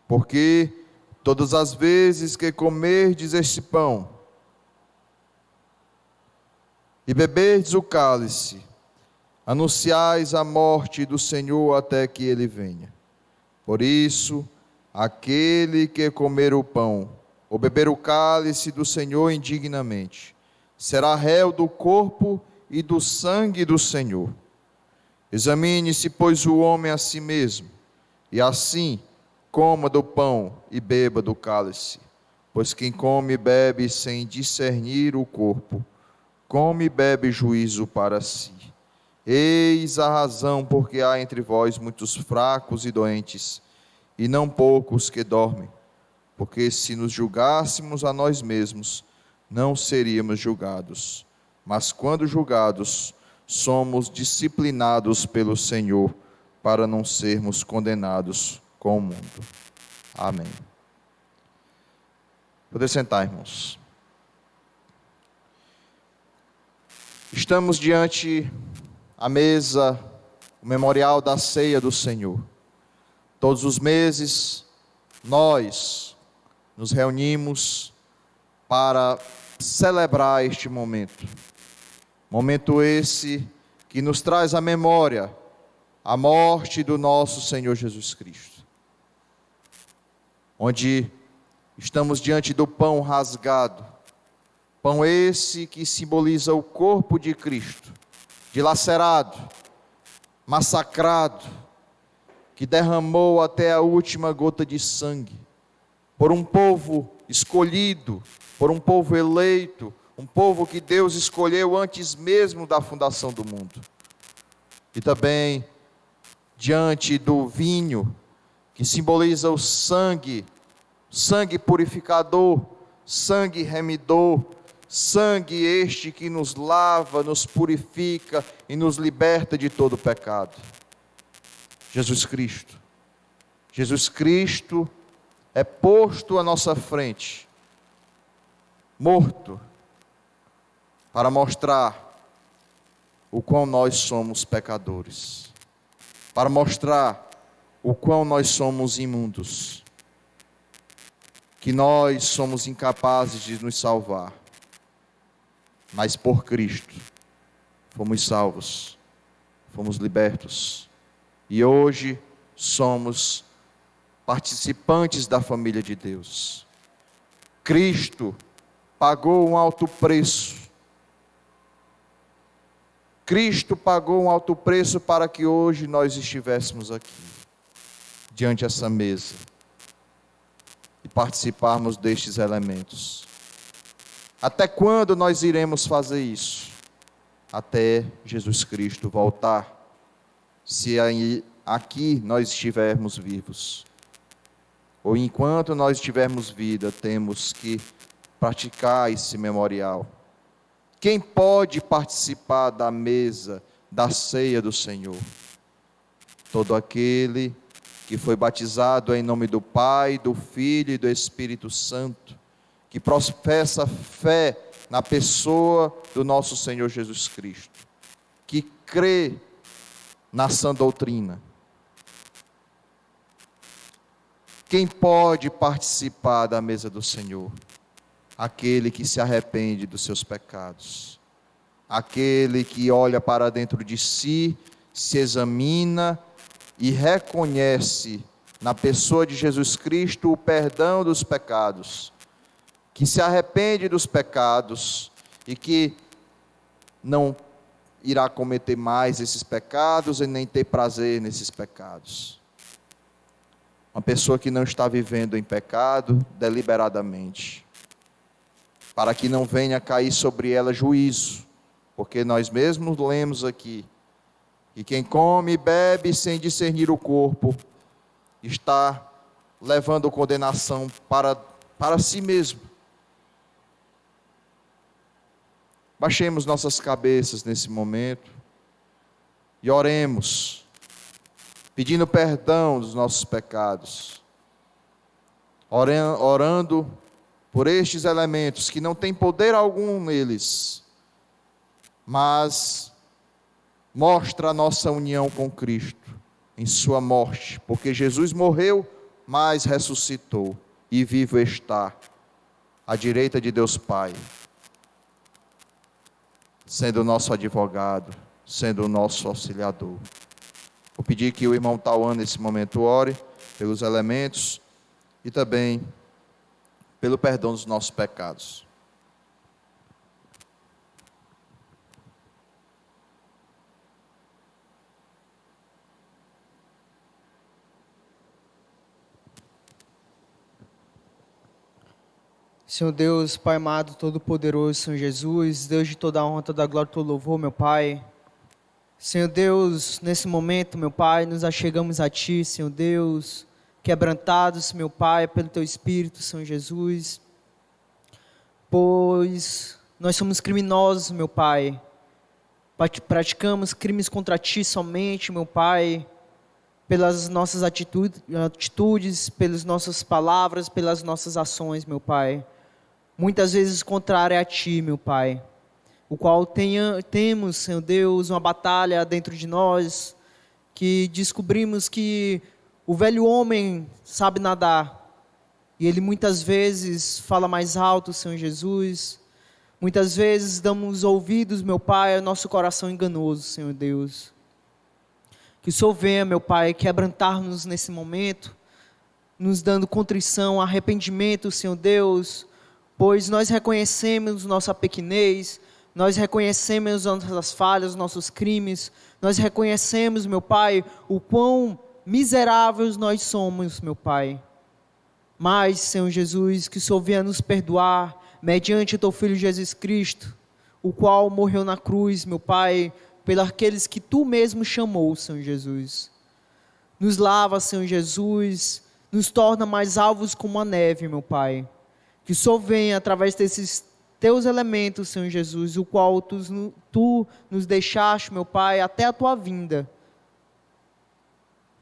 Porque todas as vezes que comerdes este pão e beberdes o cálice, anunciais a morte do Senhor até que ele venha. Por isso, aquele que comer o pão ou beber o cálice do Senhor indignamente, será réu do corpo e do sangue do Senhor. Examine-se, pois, o homem a si mesmo, e assim coma do pão e beba do cálice. Pois quem come e bebe sem discernir o corpo, come e bebe juízo para si. Eis a razão porque há entre vós muitos fracos e doentes, e não poucos que dormem. Porque se nos julgássemos a nós mesmos, não seríamos julgados. Mas quando julgados, somos disciplinados pelo Senhor, para não sermos condenados com o mundo. Amém. Poder sentar, irmãos. Estamos diante a mesa, o memorial da ceia do Senhor. Todos os meses, nós nos reunimos para celebrar este momento. Momento esse que nos traz à memória a morte do nosso Senhor Jesus Cristo. Onde estamos diante do pão rasgado. Pão esse que simboliza o corpo de Cristo, dilacerado, massacrado, que derramou até a última gota de sangue, por um povo escolhido, por um povo eleito, um povo que Deus escolheu antes mesmo da fundação do mundo. E também diante do vinho, que simboliza o sangue, sangue purificador, sangue remidor, sangue este que nos lava, nos purifica e nos liberta de todo pecado. Jesus Cristo. Jesus Cristo é posto à nossa frente, morto, para mostrar o quão nós somos pecadores, para mostrar o quão nós somos imundos, que nós somos incapazes de nos salvar, mas por Cristo fomos salvos, fomos libertos, e hoje somos participantes da família de Deus. Cristo pagou um alto preço. Cristo pagou um alto preço para que hoje nós estivéssemos aqui, diante dessa mesa, e participarmos destes elementos. Até quando nós iremos fazer isso? Até Jesus Cristo voltar, se aqui nós estivermos vivos. Ou enquanto nós tivermos vida, temos que praticar esse memorial. Quem pode participar da mesa, da ceia do Senhor? Todo aquele que foi batizado em nome do Pai, do Filho e do Espírito Santo, que professa fé na pessoa do nosso Senhor Jesus Cristo, que crê na sã doutrina. Quem pode participar da mesa do Senhor? Aquele que se arrepende dos seus pecados, aquele que olha para dentro de si, se examina e reconhece na pessoa de Jesus Cristo o perdão dos pecados, que se arrepende dos pecados e que não irá cometer mais esses pecados e nem ter prazer nesses pecados. Uma pessoa que não está vivendo em pecado deliberadamente, para que não venha cair sobre ela juízo, porque nós mesmos lemos aqui, que quem come e bebe sem discernir o corpo, está levando condenação para si mesmo. Baixemos nossas cabeças nesse momento e oremos, pedindo perdão dos nossos pecados, orando por estes elementos que não têm poder algum neles, mas mostra a nossa união com Cristo em sua morte, porque Jesus morreu, mas ressuscitou e vivo está à direita de Deus Pai, sendo o nosso advogado, sendo o nosso auxiliador. Vou pedir que o irmão Tauan nesse momento ore pelos elementos e também pelo perdão dos nossos pecados. Senhor Deus, Pai amado, todo-poderoso, Senhor Jesus, Deus de toda a honra, toda a glória, todo louvor, meu Pai. Senhor Deus, nesse momento, meu Pai, nos achegamos a Ti, Senhor Deus, quebrantados, meu Pai, pelo Teu Espírito, Senhor Jesus, pois nós somos criminosos, meu Pai, praticamos crimes contra Ti somente, meu Pai, pelas nossas atitudes, pelas nossas palavras, pelas nossas ações, meu Pai, muitas vezes contrária a Ti, meu Pai, o qual temos, Senhor Deus, uma batalha dentro de nós, que descobrimos que o velho homem sabe nadar, e ele muitas vezes fala mais alto, Senhor Jesus, muitas vezes damos ouvidos, meu Pai, ao nosso coração enganoso, Senhor Deus. Que o Senhor venha, meu Pai, quebrantar-nos nesse momento, nos dando contrição, arrependimento, Senhor Deus, pois nós reconhecemos nossa pequenez, nós reconhecemos nossas falhas, nossos crimes, nós reconhecemos, meu Pai, o quão miseráveis nós somos, meu Pai. Mas, Senhor Jesus, que o Senhor venha nos perdoar, mediante o Teu Filho Jesus Cristo, o qual morreu na cruz, meu Pai, pelos aqueles que Tu mesmo chamou, Senhor Jesus. Nos lava, Senhor Jesus, nos torna mais alvos como a neve, meu Pai. Que o Senhor venha, através desses Teus elementos, Senhor Jesus, o qual Tu nos deixaste, meu Pai, até a Tua vinda.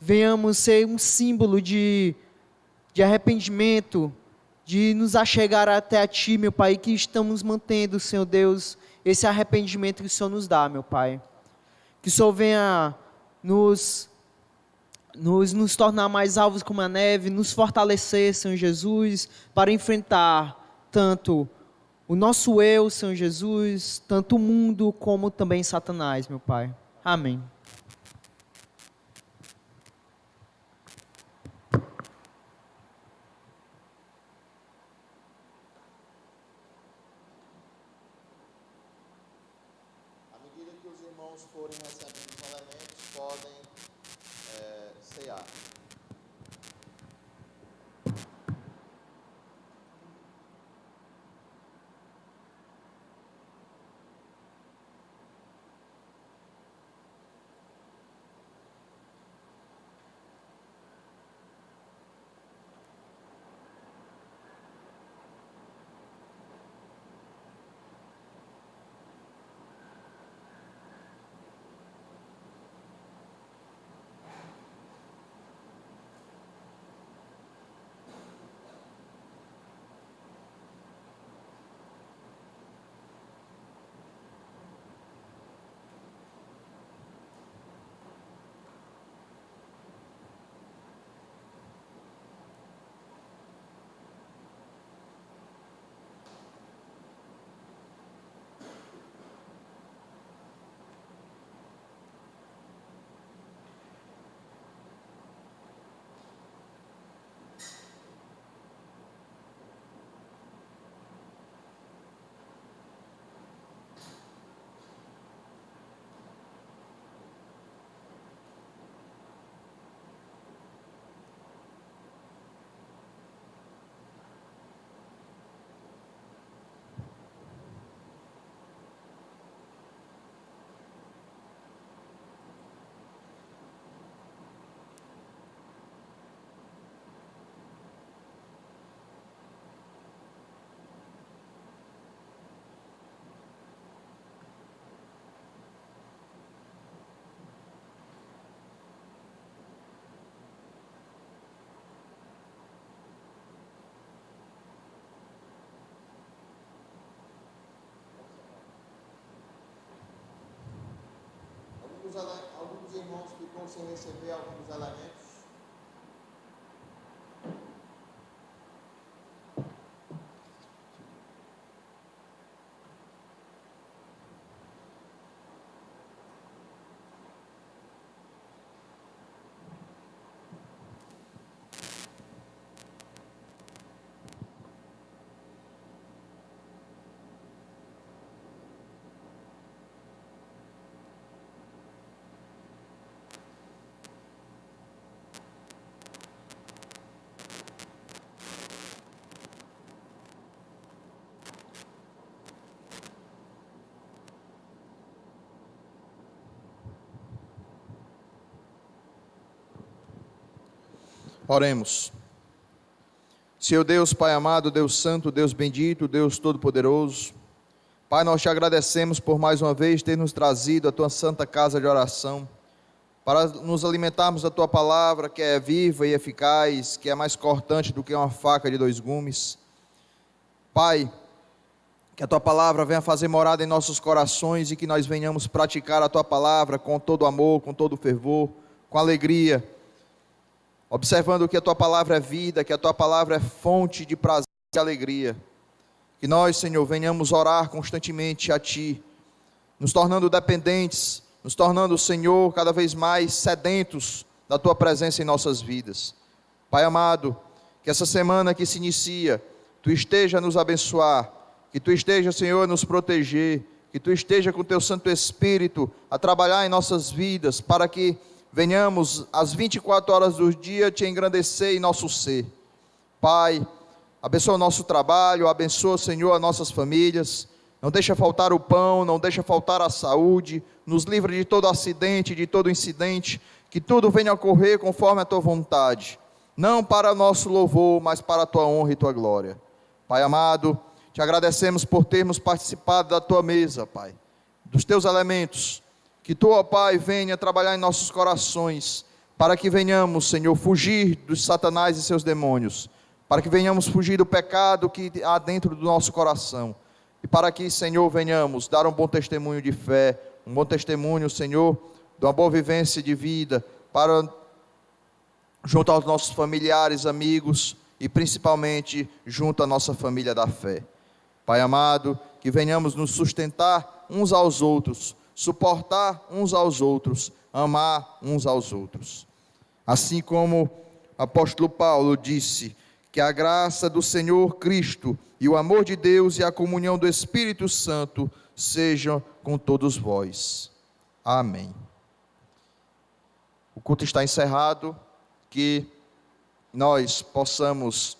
Venhamos ser um símbolo de arrependimento, de nos achegar até a Ti, meu Pai, que estamos mantendo, Senhor Deus, esse arrependimento que o Senhor nos dá, meu Pai. Que o Senhor venha nos tornar mais alvos como a neve, nos fortalecer, Senhor Jesus, para enfrentar tanto o nosso eu, Senhor Jesus, tanto o mundo como também Satanás, meu Pai. Amém. À medida que os irmãos forem recebendo os elementos, podem cear. Alguns irmãos ficam sem receber alguns elementos. Oremos. Senhor Deus, Pai amado, Deus santo, Deus bendito, Deus todo-poderoso, Pai, nós te agradecemos por mais uma vez ter nos trazido a tua santa casa de oração, para nos alimentarmos da tua palavra, que é viva e eficaz, que é mais cortante do que uma faca de 2 gumes. Pai, que a tua palavra venha fazer morada em nossos corações e que nós venhamos praticar a tua palavra com todo amor, com todo fervor, com alegria, observando que a tua palavra é vida, que a tua palavra é fonte de prazer e alegria. Que nós, Senhor, venhamos orar constantemente a ti, nos tornando dependentes, nos tornando, Senhor, cada vez mais sedentos da tua presença em nossas vidas. Pai amado, que essa semana que se inicia, tu esteja a nos abençoar, que tu esteja, Senhor, a nos proteger, que tu esteja com o teu Santo Espírito a trabalhar em nossas vidas, para que venhamos às 24 horas do dia te engrandecer em nosso ser. Pai, abençoa o nosso trabalho, abençoa, Senhor, as nossas famílias, não deixa faltar o pão, não deixa faltar a saúde, nos livra de todo acidente, de todo incidente, que tudo venha a ocorrer conforme a tua vontade, não para nosso louvor, mas para a tua honra e tua glória. Pai amado, te agradecemos por termos participado da tua mesa, Pai, dos teus elementos. Que tu, ó Pai, venha trabalhar em nossos corações, para que venhamos, Senhor, fugir dos Satanás e seus demônios, para que venhamos fugir do pecado que há dentro do nosso coração, e para que, Senhor, venhamos dar um bom testemunho de fé, um bom testemunho, Senhor, de uma boa vivência de vida, para junto aos nossos familiares, amigos, e principalmente junto à nossa família da fé. Pai amado, que venhamos nos sustentar uns aos outros, suportar uns aos outros, amar uns aos outros. Assim como o apóstolo Paulo disse, que a graça do Senhor Cristo e o amor de Deus e a comunhão do Espírito Santo sejam com todos vós. Amém. O culto está encerrado, que nós possamos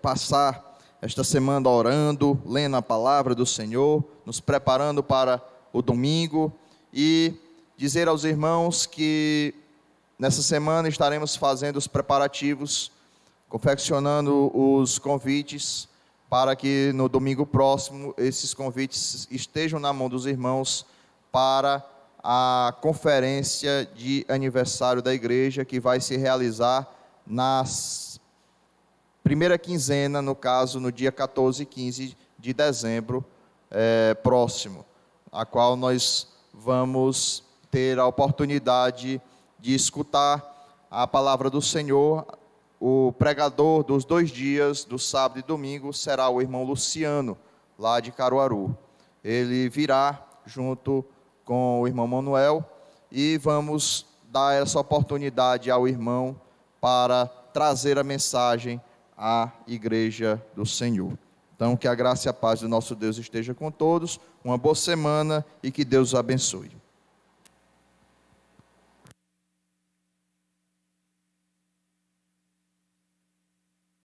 passar esta semana orando, lendo a palavra do Senhor, nos preparando para o domingo, e dizer aos irmãos que nessa semana estaremos fazendo os preparativos, confeccionando os convites, para que no domingo próximo esses convites estejam na mão dos irmãos para a conferência de aniversário da igreja, que vai se realizar na primeira quinzena, no caso no dia 14 e 15 de dezembro próximo, a qual nós vamos ter a oportunidade de escutar a palavra do Senhor. O pregador dos 2 dias, do sábado e domingo, será o irmão Luciano, lá de Caruaru. Ele virá junto com o irmão Manuel, e vamos dar essa oportunidade ao irmão para trazer a mensagem à igreja do Senhor. Então, que a graça e a paz do nosso Deus esteja com todos, uma boa semana e que Deus os abençoe.